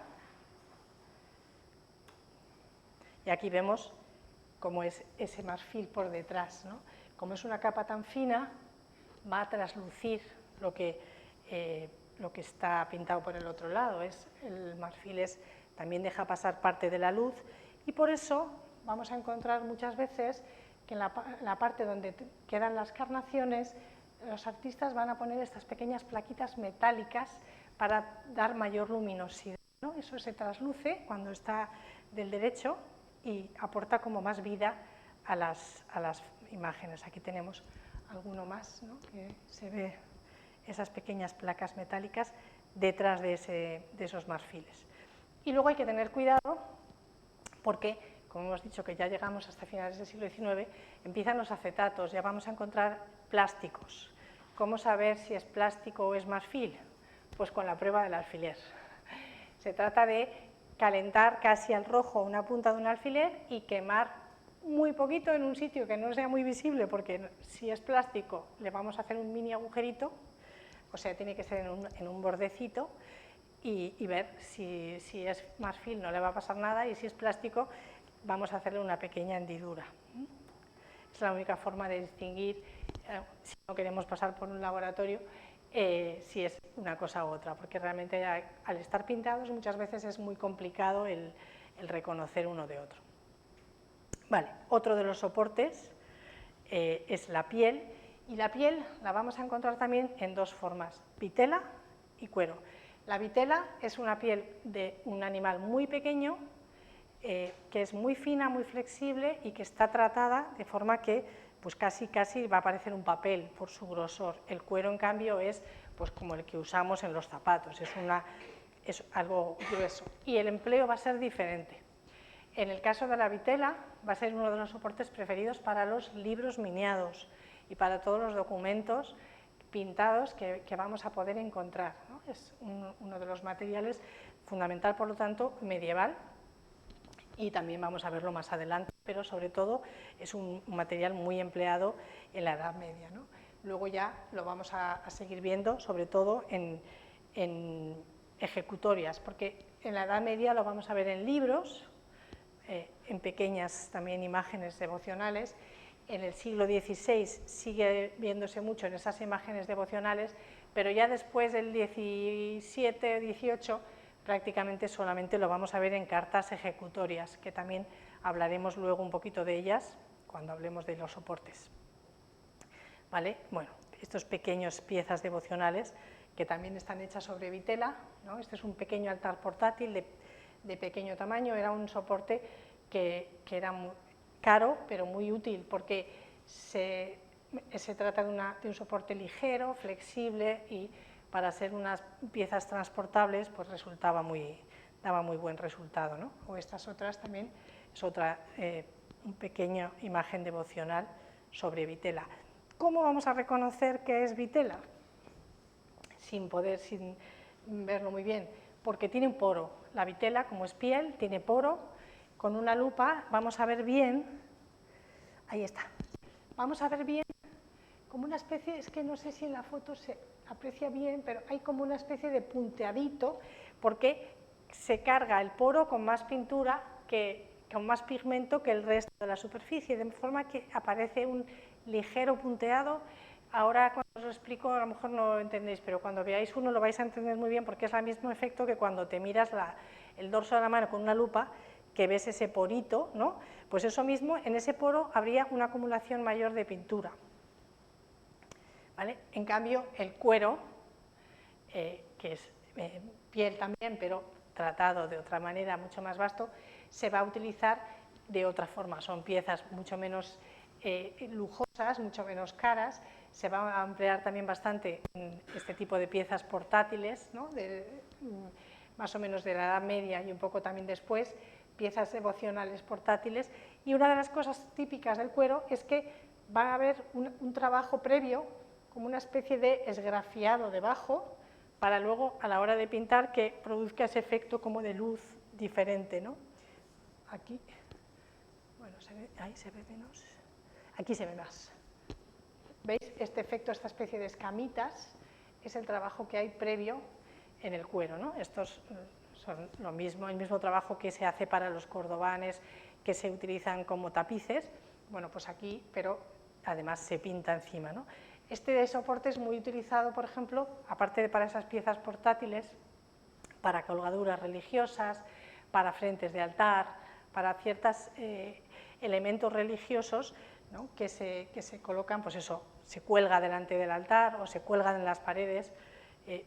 Y aquí vemos cómo es ese marfil por detrás, ¿no? Como es una capa tan fina, va a traslucir lo que está pintado por el otro lado. El marfil también deja pasar parte de la luz, y por eso vamos a encontrar muchas veces que en la parte donde quedan las carnaciones, los artistas van a poner estas pequeñas plaquitas metálicas para dar mayor luminosidad, ¿no? Eso se trasluce cuando está del derecho y aporta como más vida a las imágenes. Aquí tenemos alguno más, ¿no? Que se ve esas pequeñas placas metálicas detrás de esos marfiles. Y luego hay que tener cuidado porque, como hemos dicho que ya llegamos hasta finales del siglo XIX, empiezan los acetatos, ya vamos a encontrar plásticos. ¿Cómo saber si es plástico o es marfil? Pues con la prueba del alfiler. Se trata de calentar casi al rojo una punta de un alfiler y quemar muy poquito en un sitio que no sea muy visible, porque si es plástico le vamos a hacer un mini agujerito, o sea, tiene que ser en un bordecito, y ver si es marfil no le va a pasar nada, y si es plástico vamos a hacerle una pequeña hendidura. es la única forma de distinguir, si no queremos pasar por un laboratorio, si es una cosa u otra, porque realmente al estar pintados muchas veces es muy complicado el reconocer uno de otro. Vale, otro de los soportes es la piel, y la piel la vamos a encontrar también en dos formas, vitela y cuero. La vitela es una piel de un animal muy pequeño, que es muy fina, muy flexible y que está tratada de forma que pues casi va a parecer un papel por su grosor. El cuero, en cambio, es pues como el que usamos en los zapatos, es algo grueso y el empleo va a ser diferente. En el caso de la vitela va a ser uno de los soportes preferidos para los libros miniados y para todos los documentos pintados que vamos a poder encontrar, ¿no? Es uno de los materiales fundamental, por lo tanto, medieval, y también vamos a verlo más adelante, pero sobre todo es un material muy empleado en la Edad Media, ¿no? Luego ya lo vamos a seguir viendo, sobre todo en ejecutorias, porque en la Edad Media lo vamos a ver en libros, en pequeñas también imágenes devocionales. En el siglo XVI sigue viéndose mucho en esas imágenes devocionales, pero ya después del XVII o XVIII prácticamente solamente lo vamos a ver en cartas ejecutorias, que también hablaremos luego un poquito de ellas cuando hablemos de los soportes. ¿Vale? Bueno, estos pequeños piezas devocionales que también están hechas sobre vitela, ¿no? Este es un pequeño altar portátil de pequeño tamaño, era un soporte que era muy caro, pero muy útil, porque se trata de un soporte ligero, flexible, y para ser unas piezas transportables, pues daba muy buen resultado, ¿no? O estas otras también, es otra pequeña imagen devocional sobre vitela. ¿Cómo vamos a reconocer que es vitela? Sin verlo muy bien, porque tiene un poro. La vitela, como es piel, tiene poro. Con una lupa vamos a ver bien, ahí está, vamos a ver bien como una especie, es que no sé si en la foto se aprecia bien, pero hay como una especie de punteadito, porque se carga el poro con más pintura, con más pigmento que el resto de la superficie, de forma que aparece un ligero punteado. Ahora cuando os lo explico a lo mejor no lo entendéis, pero cuando veáis uno lo vais a entender muy bien, porque es el mismo efecto que cuando te miras el dorso de la mano con una lupa, que ves ese porito, ¿no? Pues eso mismo, en ese poro habría una acumulación mayor de pintura. ¿Vale? En cambio, el cuero, que es piel también, pero tratado de otra manera, mucho más vasto, se va a utilizar de otra forma. Son piezas mucho menos lujosas, mucho menos caras. Se va a emplear también bastante en este tipo de piezas portátiles, ¿no? Más o menos de la Edad Media y un poco también después, piezas devocionales portátiles. Y una de las cosas típicas del cuero es que va a haber un trabajo previo, como una especie de esgrafiado debajo, para luego, a la hora de pintar, que produzca ese efecto como de luz diferente, ¿no? Aquí, bueno, ahí se ve menos, aquí se ve más. ¿Veis? Este efecto, esta especie de escamitas, es el trabajo que hay previo en el cuero, ¿no? Estos son lo mismo, el mismo trabajo que se hace para los cordobanes, que se utilizan como tapices, bueno, pues aquí, pero además se pinta encima, ¿no? Este soporte es muy utilizado, por ejemplo, aparte de para esas piezas portátiles, para colgaduras religiosas, para frentes de altar, para ciertos elementos religiosos, ¿no? que se colocan, pues eso, se cuelga delante del altar o se cuelgan en las paredes.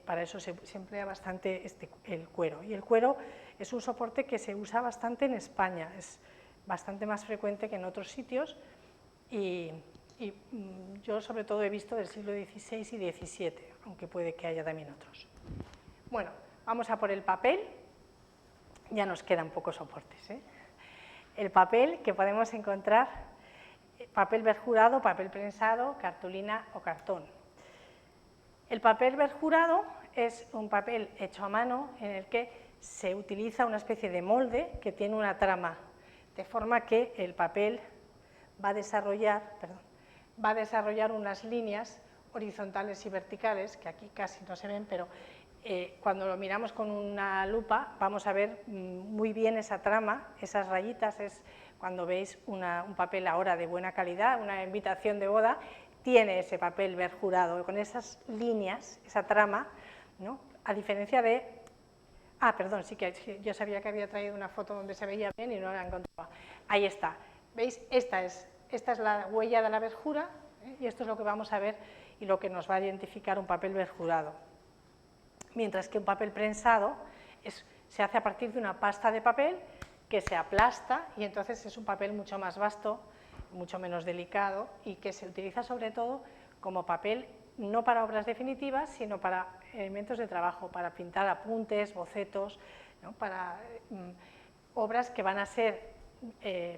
Para eso se emplea bastante el cuero. Y el cuero es un soporte que se usa bastante en España, es bastante más frecuente que en otros sitios, y yo sobre todo he visto del siglo XVI y XVII, aunque puede que haya también otros. Bueno, vamos a por el papel, ya nos quedan pocos soportes, ¿eh? El papel que podemos encontrar, papel perjurado, papel prensado, cartulina o cartón. El papel perjurado es un papel hecho a mano en el que se utiliza una especie de molde que tiene una trama, de forma que el papel va a desarrollar unas líneas horizontales y verticales, que aquí casi no se ven, pero cuando lo miramos con una lupa vamos a ver muy bien esa trama, esas rayitas, es cuando veis un papel ahora de buena calidad, una invitación de boda, tiene ese papel verjurado, con esas líneas, esa trama, ¿no? A diferencia de... Ah, perdón, sí que yo sabía que había traído una foto donde se veía bien y no la encontraba. Ahí está, ¿veis? Esta es la huella de la verjura, y esto es lo que vamos a ver y lo que nos va a identificar un papel verjurado. Mientras que un papel prensado se hace a partir de una pasta de papel que se aplasta y entonces es un papel mucho más vasto, mucho menos delicado y que se utiliza sobre todo como papel no para obras definitivas, sino para elementos de trabajo, para pintar apuntes, bocetos, ¿no? Para obras que van a ser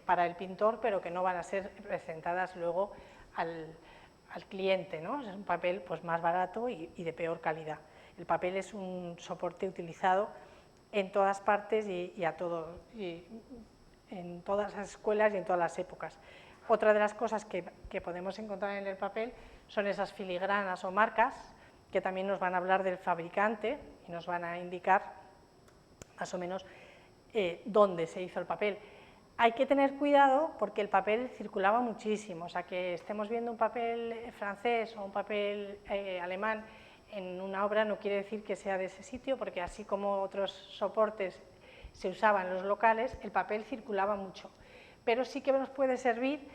para el pintor, pero que no van a ser presentadas luego al cliente, ¿no? Es un papel pues, más barato y de peor calidad. El papel es un soporte utilizado en todas partes y en todas las escuelas y en todas las épocas. Otra de las cosas que podemos encontrar en el papel son esas filigranas o marcas, que también nos van a hablar del fabricante y nos van a indicar más o menos dónde se hizo el papel. Hay que tener cuidado porque el papel circulaba muchísimo, o sea, que estemos viendo un papel francés o un papel alemán en una obra no quiere decir que sea de ese sitio, porque así como otros soportes se usaban en los locales, el papel circulaba mucho. Pero sí que nos puede servir,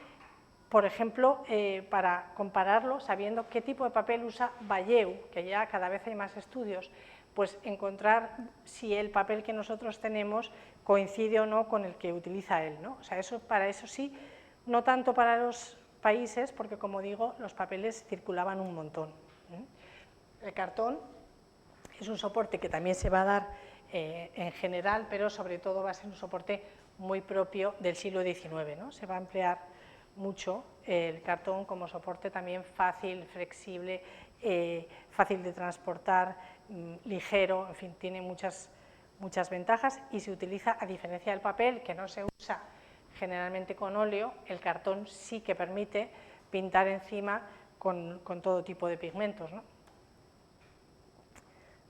por ejemplo, para compararlo, sabiendo qué tipo de papel usa Valleu, que ya cada vez hay más estudios, pues encontrar si el papel que nosotros tenemos coincide o no con el que utiliza él, ¿no? O sea, para eso sí, no tanto para los países, porque como digo, los papeles circulaban un montón. El cartón es un soporte que también se va a dar en general, pero sobre todo va a ser un soporte muy propio del siglo XIX, ¿no? Se va a emplear mucho el cartón como soporte también fácil, flexible, fácil de transportar, ligero, en fin, tiene muchas ventajas y se utiliza, a diferencia del papel, que no se usa generalmente con óleo, el cartón sí que permite pintar encima con todo tipo de pigmentos, ¿no?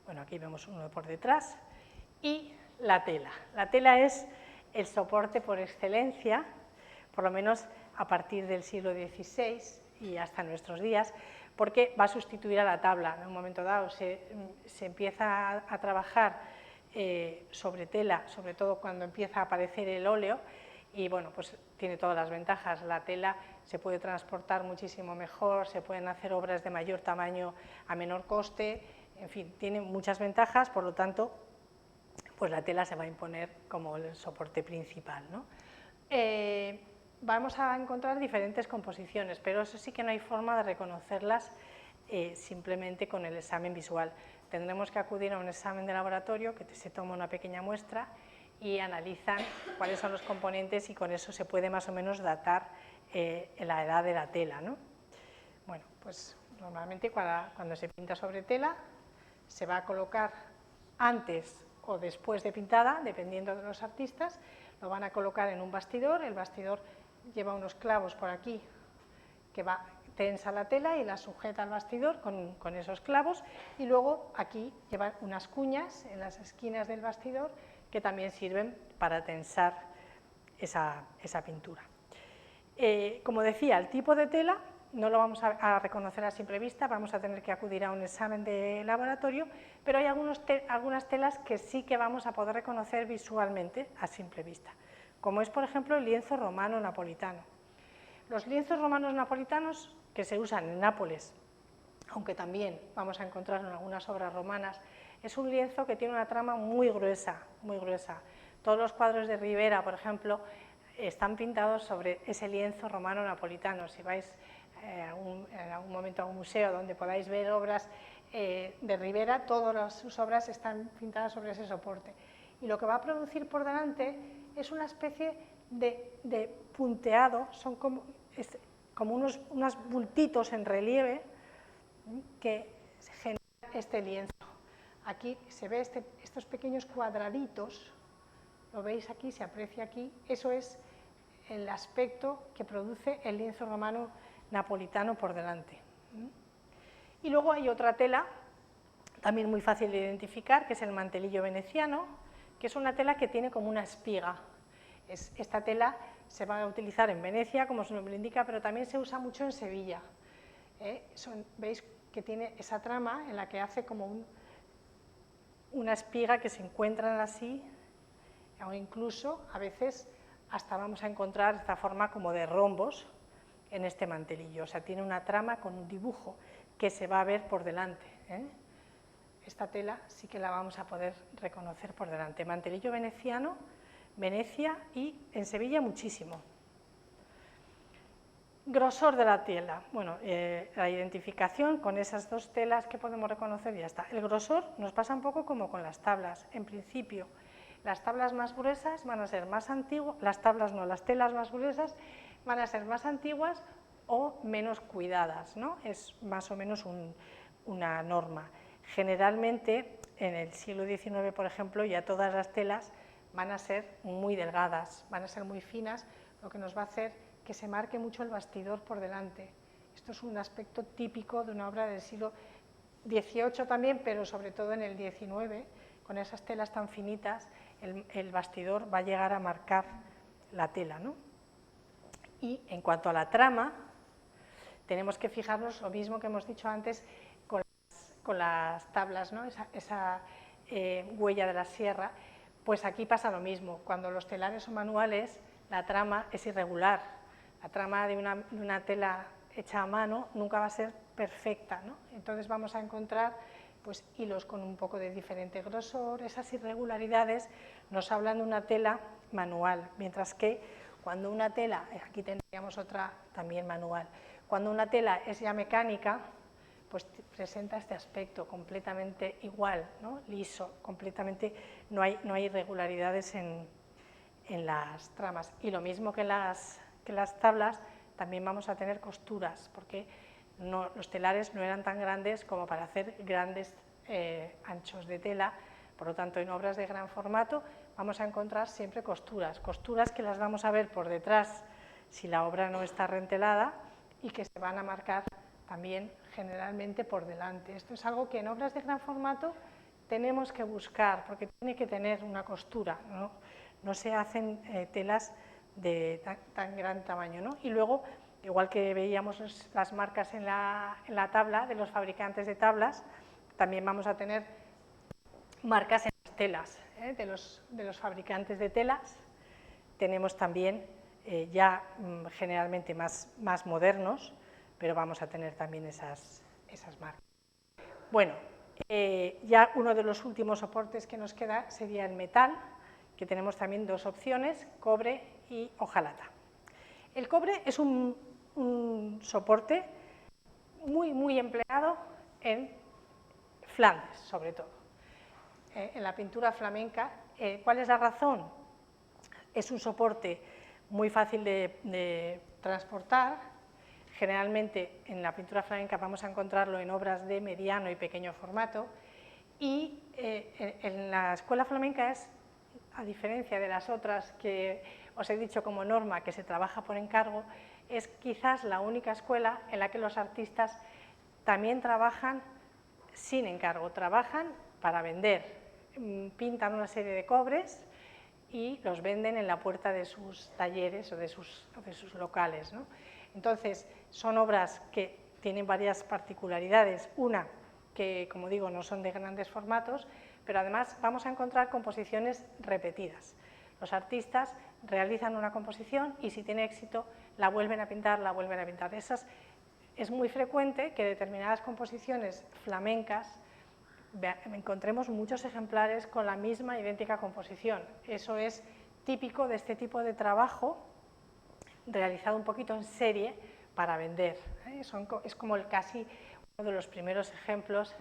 Bueno, aquí vemos uno por detrás. Y la tela. La tela es el soporte por excelencia, por lo menos a partir del siglo XVI y hasta nuestros días, porque va a sustituir a la tabla. En un momento dado se empieza a trabajar sobre tela, sobre todo cuando empieza a aparecer el óleo, y bueno, pues tiene todas las ventajas. La tela se puede transportar muchísimo mejor, se pueden hacer obras de mayor tamaño a menor coste, en fin, tiene muchas ventajas, por lo tanto, pues la tela se va a imponer como el soporte principal, ¿no? Vamos a encontrar diferentes composiciones, pero eso sí que no hay forma de reconocerlas simplemente con el examen visual. Tendremos que acudir a un examen de laboratorio que se toma una pequeña muestra y analizan cuáles son los componentes y con eso se puede más o menos datar la edad de la tela, ¿no? Bueno, pues normalmente cuando se pinta sobre tela se va a colocar antes o después de pintada, dependiendo de los artistas, lo van a colocar en un bastidor, el bastidor lleva unos clavos por aquí que tensa la tela y la sujeta al bastidor con esos clavos, y luego aquí llevan unas cuñas en las esquinas del bastidor que también sirven para tensar esa pintura. Como decía, el tipo de tela no lo vamos a reconocer a simple vista, vamos a tener que acudir a un examen de laboratorio, pero hay algunas telas que sí que vamos a poder reconocer visualmente a simple vista, como es, por ejemplo, el lienzo romano napolitano. Los lienzos romanos napolitanos que se usan en Nápoles, aunque también vamos a encontrarlo en algunas obras romanas, es un lienzo que tiene una trama muy gruesa, muy gruesa. Todos los cuadros de Rivera, por ejemplo, están pintados sobre ese lienzo romano napolitano. Si vais en algún momento a un museo donde podáis ver obras de Rivera, todas sus obras están pintadas sobre ese soporte. Y lo que va a producir por delante es una especie de punteado, son como unos bultitos en relieve que generan este lienzo. Aquí se ve estos pequeños cuadraditos, lo veis aquí, se aprecia aquí, eso es el aspecto que produce el lienzo romano napolitano por delante. Y luego hay otra tela también muy fácil de identificar, que es el mantelillo veneciano, que es una tela que tiene como una espiga. Esta tela se va a utilizar en Venecia, como su nombre indica, pero también se usa mucho en Sevilla. Veis que tiene esa trama en la que hace como una espiga que se encuentran así, o incluso a veces hasta vamos a encontrar esta forma como de rombos en este mantelillo, o sea, tiene una trama con un dibujo que se va a ver por delante. Esta tela sí que la vamos a poder reconocer por delante. Mantelillo veneciano, Venecia, y en Sevilla muchísimo. Grosor de la tela, bueno, la identificación con esas dos telas que podemos reconocer y ya está. El grosor nos pasa un poco como con las tablas. En principio, las tablas más gruesas van a ser más antiguas, las telas más gruesas van a ser más antiguas o menos cuidadas, ¿no? Es más o menos una norma. Generalmente, en el siglo XIX, por ejemplo, ya todas las telas van a ser muy delgadas, van a ser muy finas, lo que nos va a hacer que se marque mucho el bastidor por delante. Esto es un aspecto típico de una obra del siglo XVIII también, pero sobre todo en el XIX, con esas telas tan finitas, el bastidor va a llegar a marcar la tela, ¿no? Y en cuanto a la trama, tenemos que fijarnos lo mismo que hemos dicho antes con las tablas, ¿no? esa huella de la sierra, pues aquí pasa lo mismo. Cuando los telares son manuales, la trama es irregular. La trama de una tela hecha a mano nunca va a ser perfecta, ¿no? Entonces vamos a encontrar pues, hilos con un poco de diferente grosor. Esas irregularidades nos hablan de una tela manual, mientras que cuando una tela, aquí tendríamos otra también manual, cuando una tela es ya mecánica, pues presenta este aspecto completamente igual, ¿no? Liso, completamente, no hay irregularidades en las tramas. Y lo mismo que las tablas, también vamos a tener costuras, porque los telares no eran tan grandes como para hacer grandes anchos de tela, por lo tanto, en obras de gran formato vamos a encontrar siempre costuras que las vamos a ver por detrás si la obra no está rentelada y que se van a marcar también generalmente por delante. Esto es algo que en obras de gran formato tenemos que buscar, porque tiene que tener una costura, ¿no? No se hacen telas de tan gran tamaño, ¿no? Y luego, igual que veíamos las marcas en la tabla de los fabricantes de tablas, también vamos a tener marcas en las telas, de los fabricantes de telas. Tenemos también ya generalmente más modernos, pero vamos a tener también esas marcas. Bueno, ya uno de los últimos soportes que nos queda sería el metal, que tenemos también dos opciones, cobre y hojalata. El cobre es un soporte muy empleado en Flandes, sobre todo, en la pintura flamenca. ¿Cuál es la razón? Es un soporte muy fácil de transportar. Generalmente en la pintura flamenca vamos a encontrarlo en obras de mediano y pequeño formato, y en la escuela flamenca es, a diferencia de las otras que os he dicho como norma, que se trabaja por encargo, es quizás la única escuela en la que los artistas también trabajan sin encargo, trabajan para vender, pintan una serie de cobres y los venden en la puerta de sus talleres o de sus locales, ¿no? Entonces, son obras que tienen varias particularidades. Una, que como digo, no son de grandes formatos, pero además vamos a encontrar composiciones repetidas. Los artistas realizan una composición y si tiene éxito la vuelven a pintar, Es muy frecuente que determinadas composiciones flamencas encontremos muchos ejemplares con la misma idéntica composición. Eso es típico de este tipo de trabajo realizado un poquito en serie para vender. Es como casi uno de los primeros ejemplos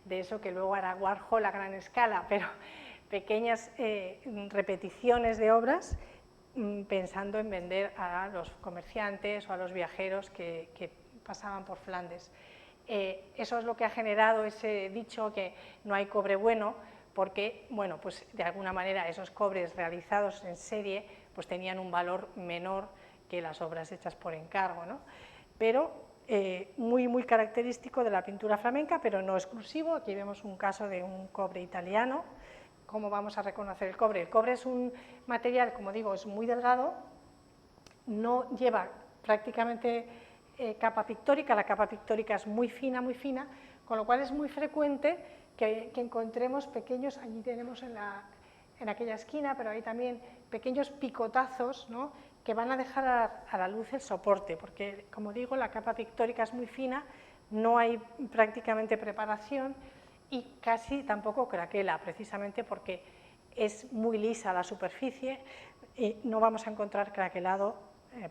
de eso que luego hará Warhol a gran escala, pero pequeñas repeticiones de obras pensando en vender a los comerciantes o a los viajeros que pasaban por Flandes. Eso es lo que ha generado ese dicho que no hay cobre bueno, porque, bueno, pues de alguna manera esos cobres realizados en serie pues tenían un valor menor que las obras hechas por encargo, ¿no? Pero muy característico de la pintura flamenca, pero no exclusivo. Aquí vemos un caso de un cobre italiano. ¿Cómo vamos a reconocer el cobre? El cobre es un material, como digo, es muy delgado, no lleva prácticamente capa pictórica, la capa pictórica es muy fina, con lo cual es muy frecuente que encontremos pequeños, allí tenemos en aquella esquina, pero hay también pequeños picotazos, ¿no?, que van a dejar a la luz el soporte, porque, como digo, la capa pictórica es muy fina, no hay prácticamente preparación y casi tampoco craquela, precisamente porque es muy lisa la superficie y no vamos a encontrar craquelado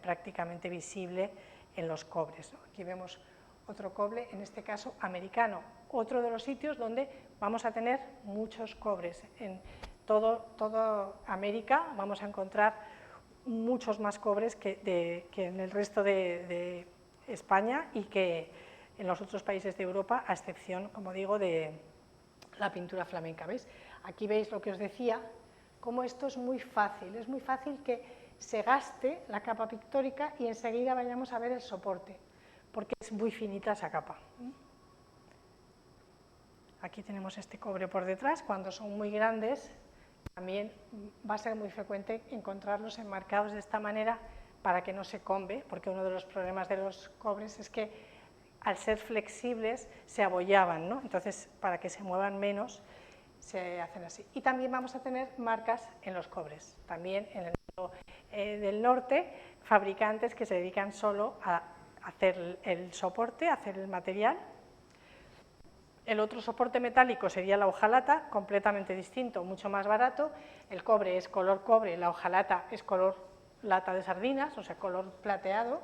prácticamente visible en los cobres, ¿no? Aquí vemos otro cobre, en este caso americano, otro de los sitios donde vamos a tener muchos cobres. En toda América vamos a encontrar muchos más cobres que en el resto de España y que en los otros países de Europa, a excepción, como digo, de la pintura flamenca. ¿Veis? Aquí veis lo que os decía, cómo esto es muy fácil que se gaste la capa pictórica y enseguida vayamos a ver el soporte, porque es muy finita esa capa. Aquí tenemos este cobre por detrás, cuando son muy grandes también va a ser muy frecuente encontrarlos enmarcados de esta manera para que no se combe, porque uno de los problemas de los cobres es que al ser flexibles se abollaban, ¿no? Entonces, para que se muevan menos, se hacen así. Y también vamos a tener marcas en los cobres, también en el mundo del norte, fabricantes que se dedican solo a hacer el soporte, a hacer el material. El otro soporte metálico sería la hojalata, completamente distinto, mucho más barato. El cobre es color cobre, la hojalata es color lata de sardinas, o sea, color plateado,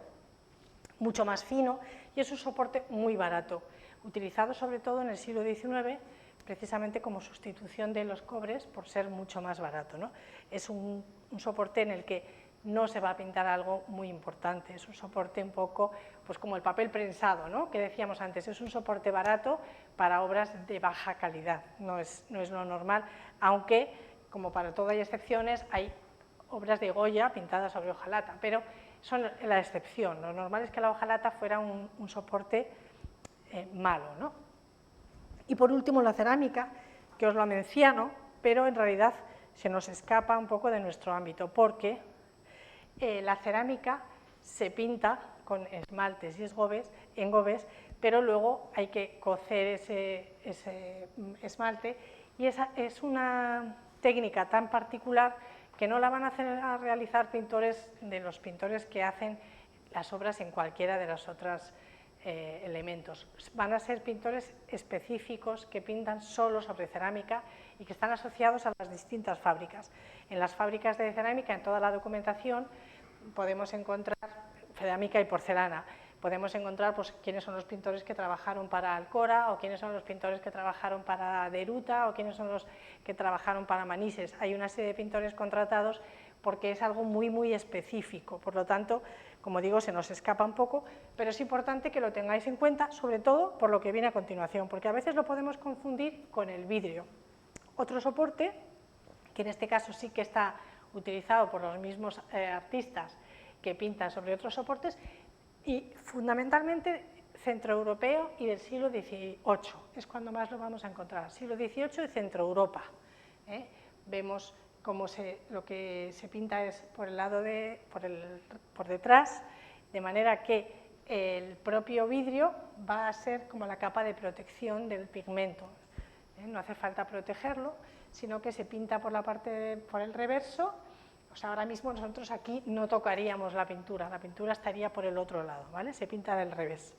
mucho más fino, y es un soporte muy barato, utilizado sobre todo en el siglo XIX, precisamente como sustitución de los cobres por ser mucho más barato, ¿no? Es un soporte en el que no se va a pintar algo muy importante, es un soporte un poco pues como el papel prensado, ¿no?, que decíamos antes, es un soporte barato para obras de baja calidad, no es lo normal, aunque, como para todo hay excepciones, hay obras de Goya pintadas sobre hojalata, pero son la excepción. Lo normal es que la hojalata fuera un soporte malo, ¿no? Y por último la cerámica, que os lo menciono, pero en realidad se nos escapa un poco de nuestro ámbito, porque la cerámica se pinta con esmaltes y engobes, pero luego hay que cocer ese esmalte, y esa es una técnica tan particular que no la van a realizar pintores de los pintores que hacen las obras en cualquiera de los otros elementos. Van a ser pintores específicos que pintan solo sobre cerámica y que están asociados a las distintas fábricas. En las fábricas de cerámica, en toda la documentación, podemos encontrar cerámica y porcelana. Podemos encontrar pues, quiénes son los pintores que trabajaron para Alcora, o quiénes son los pintores que trabajaron para Deruta, o quiénes son los que trabajaron para Manises. Hay una serie de pintores contratados porque es algo muy específico. Por lo tanto, como digo, se nos escapa un poco, pero es importante que lo tengáis en cuenta, sobre todo por lo que viene a continuación, porque a veces lo podemos confundir con el vidrio. Otro soporte, que en este caso sí que está utilizado por los mismos artistas que pintan sobre otros soportes, y fundamentalmente centroeuropeo y del siglo XVIII, es cuando más lo vamos a encontrar, siglo XVIII y Centroeuropa. Vemos cómo lo que se pinta es por el lado por detrás, de manera que el propio vidrio va a ser como la capa de protección del pigmento. No hace falta protegerlo, sino que se pinta por por el reverso. O sea, ahora mismo nosotros aquí no tocaríamos la pintura estaría por el otro lado, ¿vale? Se pinta del revés.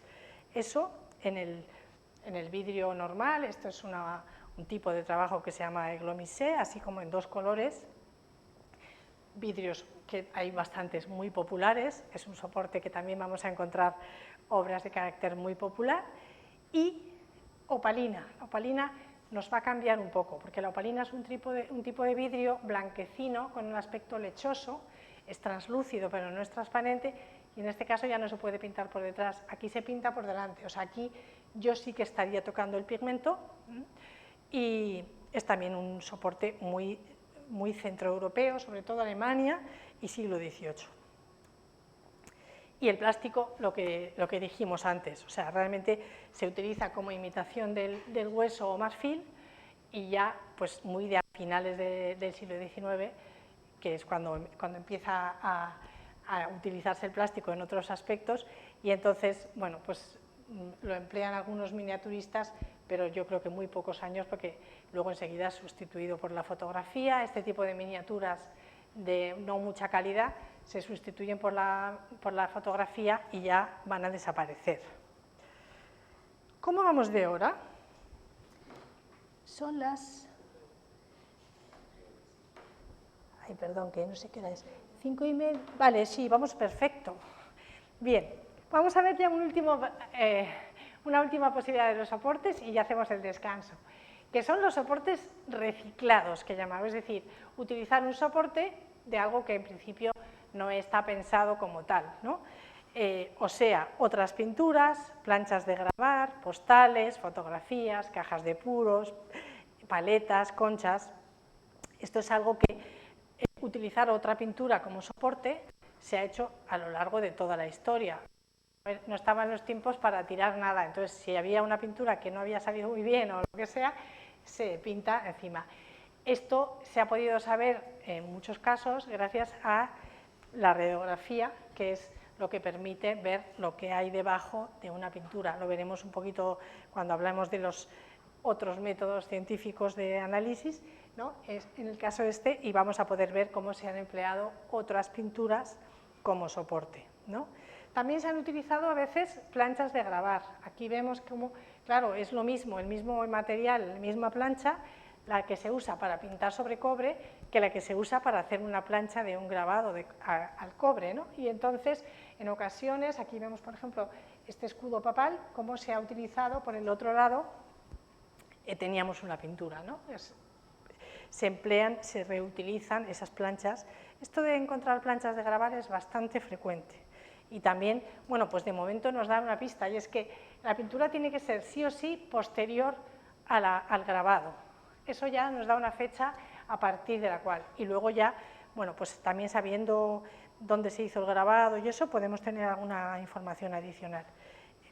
Eso en el vidrio normal. Esto es un tipo de trabajo que se llama Eglomisé, así como en dos colores. Vidrios que hay bastantes muy populares, es un soporte que también vamos a encontrar obras de carácter muy popular. Y opalina. La opalina nos va a cambiar un poco, porque la opalina es un tipo de vidrio blanquecino con un aspecto lechoso, es translúcido pero no es transparente, y en este caso ya no se puede pintar por detrás, aquí se pinta por delante, o sea, aquí yo sí que estaría tocando el pigmento, y es también un soporte muy centroeuropeo, sobre todo Alemania y siglo XVIII. Y el plástico, lo que dijimos antes, o sea, realmente se utiliza como imitación del hueso o marfil, y ya pues muy de a finales del siglo XIX, que es cuando empieza a utilizarse el plástico en otros aspectos, y entonces, bueno, pues lo emplean algunos miniaturistas, pero yo creo que muy pocos años, porque luego enseguida es sustituido por la fotografía. Este tipo de miniaturas de no mucha calidad se sustituyen por la fotografía y ya van a desaparecer. ¿Cómo vamos de hora? Son las... Ay, perdón, que no sé qué hora es. 5:30. Vale, sí, vamos perfecto. Bien, vamos a ver ya una última posibilidad de los soportes y ya hacemos el descanso, que son los soportes reciclados, que llamamos, es decir, utilizar un soporte de algo que en principio no está pensado como tal, ¿no? O sea, otras pinturas, planchas de grabar, postales, fotografías, cajas de puros, paletas, conchas. Esto es algo que utilizar otra pintura como soporte se ha hecho a lo largo de toda la historia. No estaban los tiempos para tirar nada, entonces si había una pintura que no había salido muy bien o lo que sea, se pinta encima. Esto se ha podido saber en muchos casos gracias a la radiografía, que es lo que permite ver lo que hay debajo de una pintura. Lo veremos un poquito cuando hablamos de los otros métodos científicos de análisis, ¿no? Es en el caso este, y vamos a poder ver cómo se han empleado otras pinturas como soporte, ¿no? También se han utilizado a veces planchas de grabar. Aquí vemos cómo, claro, es lo mismo, el mismo material, la misma plancha, la que se usa para pintar sobre cobre que la que se usa para hacer una plancha de un grabado al cobre, ¿no? Y entonces, en ocasiones, aquí vemos, por ejemplo, este escudo papal, cómo se ha utilizado por el otro lado, teníamos una pintura, ¿no? Se emplean, se reutilizan esas planchas. Esto de encontrar planchas de grabar es bastante frecuente. Y también, bueno, pues de momento nos da una pista, y es que la pintura tiene que ser sí o sí posterior al grabado. Eso ya nos da una fecha a partir de la cual, y luego ya, bueno, pues también sabiendo dónde se hizo el grabado y eso, podemos tener alguna información adicional.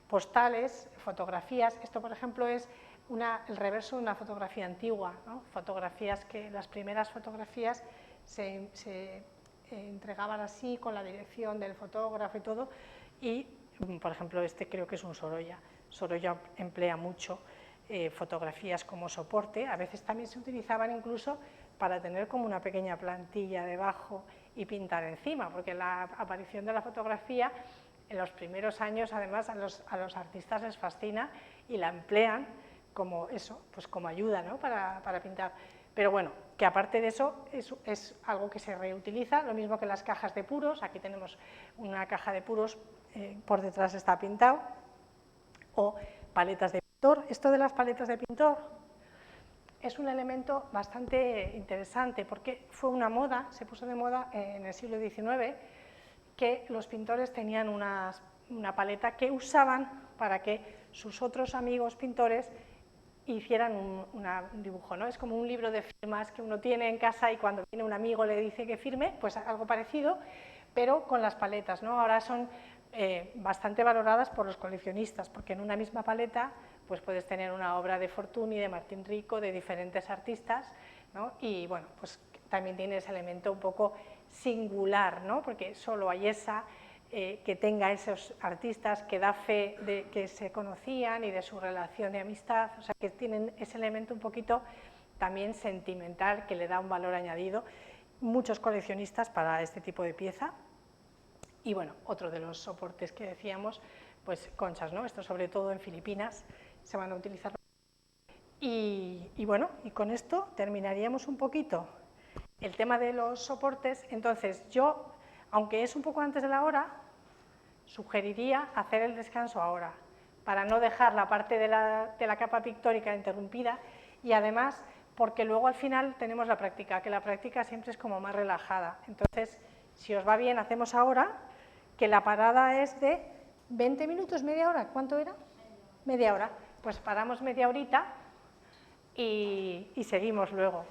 Postales, fotografías, esto por ejemplo es el reverso de una fotografía antigua, ¿no? Fotografías que, las primeras fotografías se entregaban así con la dirección del fotógrafo y todo, y por ejemplo este creo que es un Sorolla. Sorolla emplea mucho fotografías como soporte, a veces también se utilizaban incluso para tener como una pequeña plantilla debajo y pintar encima, porque la aparición de la fotografía en los primeros años además a los artistas les fascina y la emplean como eso, pues como ayuda, ¿no? para pintar. Pero bueno, que aparte de eso es algo que se reutiliza, lo mismo que las cajas de puros. Aquí tenemos una caja de puros, por detrás está pintado, o paletas de pintor. Esto de las paletas de pintor es un elemento bastante interesante porque fue una moda, se puso de moda en el siglo XIX, que los pintores tenían una paleta que usaban para que sus otros amigos pintores hicieran un dibujo, ¿no? Es como un libro de firmas que uno tiene en casa y cuando viene un amigo le dice que firme, pues algo parecido, pero con las paletas, ¿no? Ahora son bastante valoradas por los coleccionistas, porque en una misma paleta pues puedes tener una obra de Fortuny, de Martín Rico, de diferentes artistas, ¿no? Y bueno, pues también tiene ese elemento un poco singular, ¿no? Porque solo hay esa que tenga esos artistas, que da fe de que se conocían y de su relación de amistad, o sea, que tienen ese elemento un poquito también sentimental que le da un valor añadido. Muchos coleccionistas para este tipo de pieza. Y bueno, otro de los soportes que decíamos, pues conchas, ¿no? Esto sobre todo en Filipinas se van a utilizar. Y bueno, y con esto terminaríamos un poquito el tema de los soportes. Entonces yo, aunque es un poco antes de la hora, sugeriría hacer el descanso ahora, para no dejar la parte de la capa pictórica interrumpida, y además porque luego al final tenemos la práctica, que la práctica siempre es como más relajada. Entonces, si os va bien, hacemos ahora, que la parada es de 20 minutos, media hora, ¿cuánto era? Media hora. Pues paramos media horita y seguimos luego.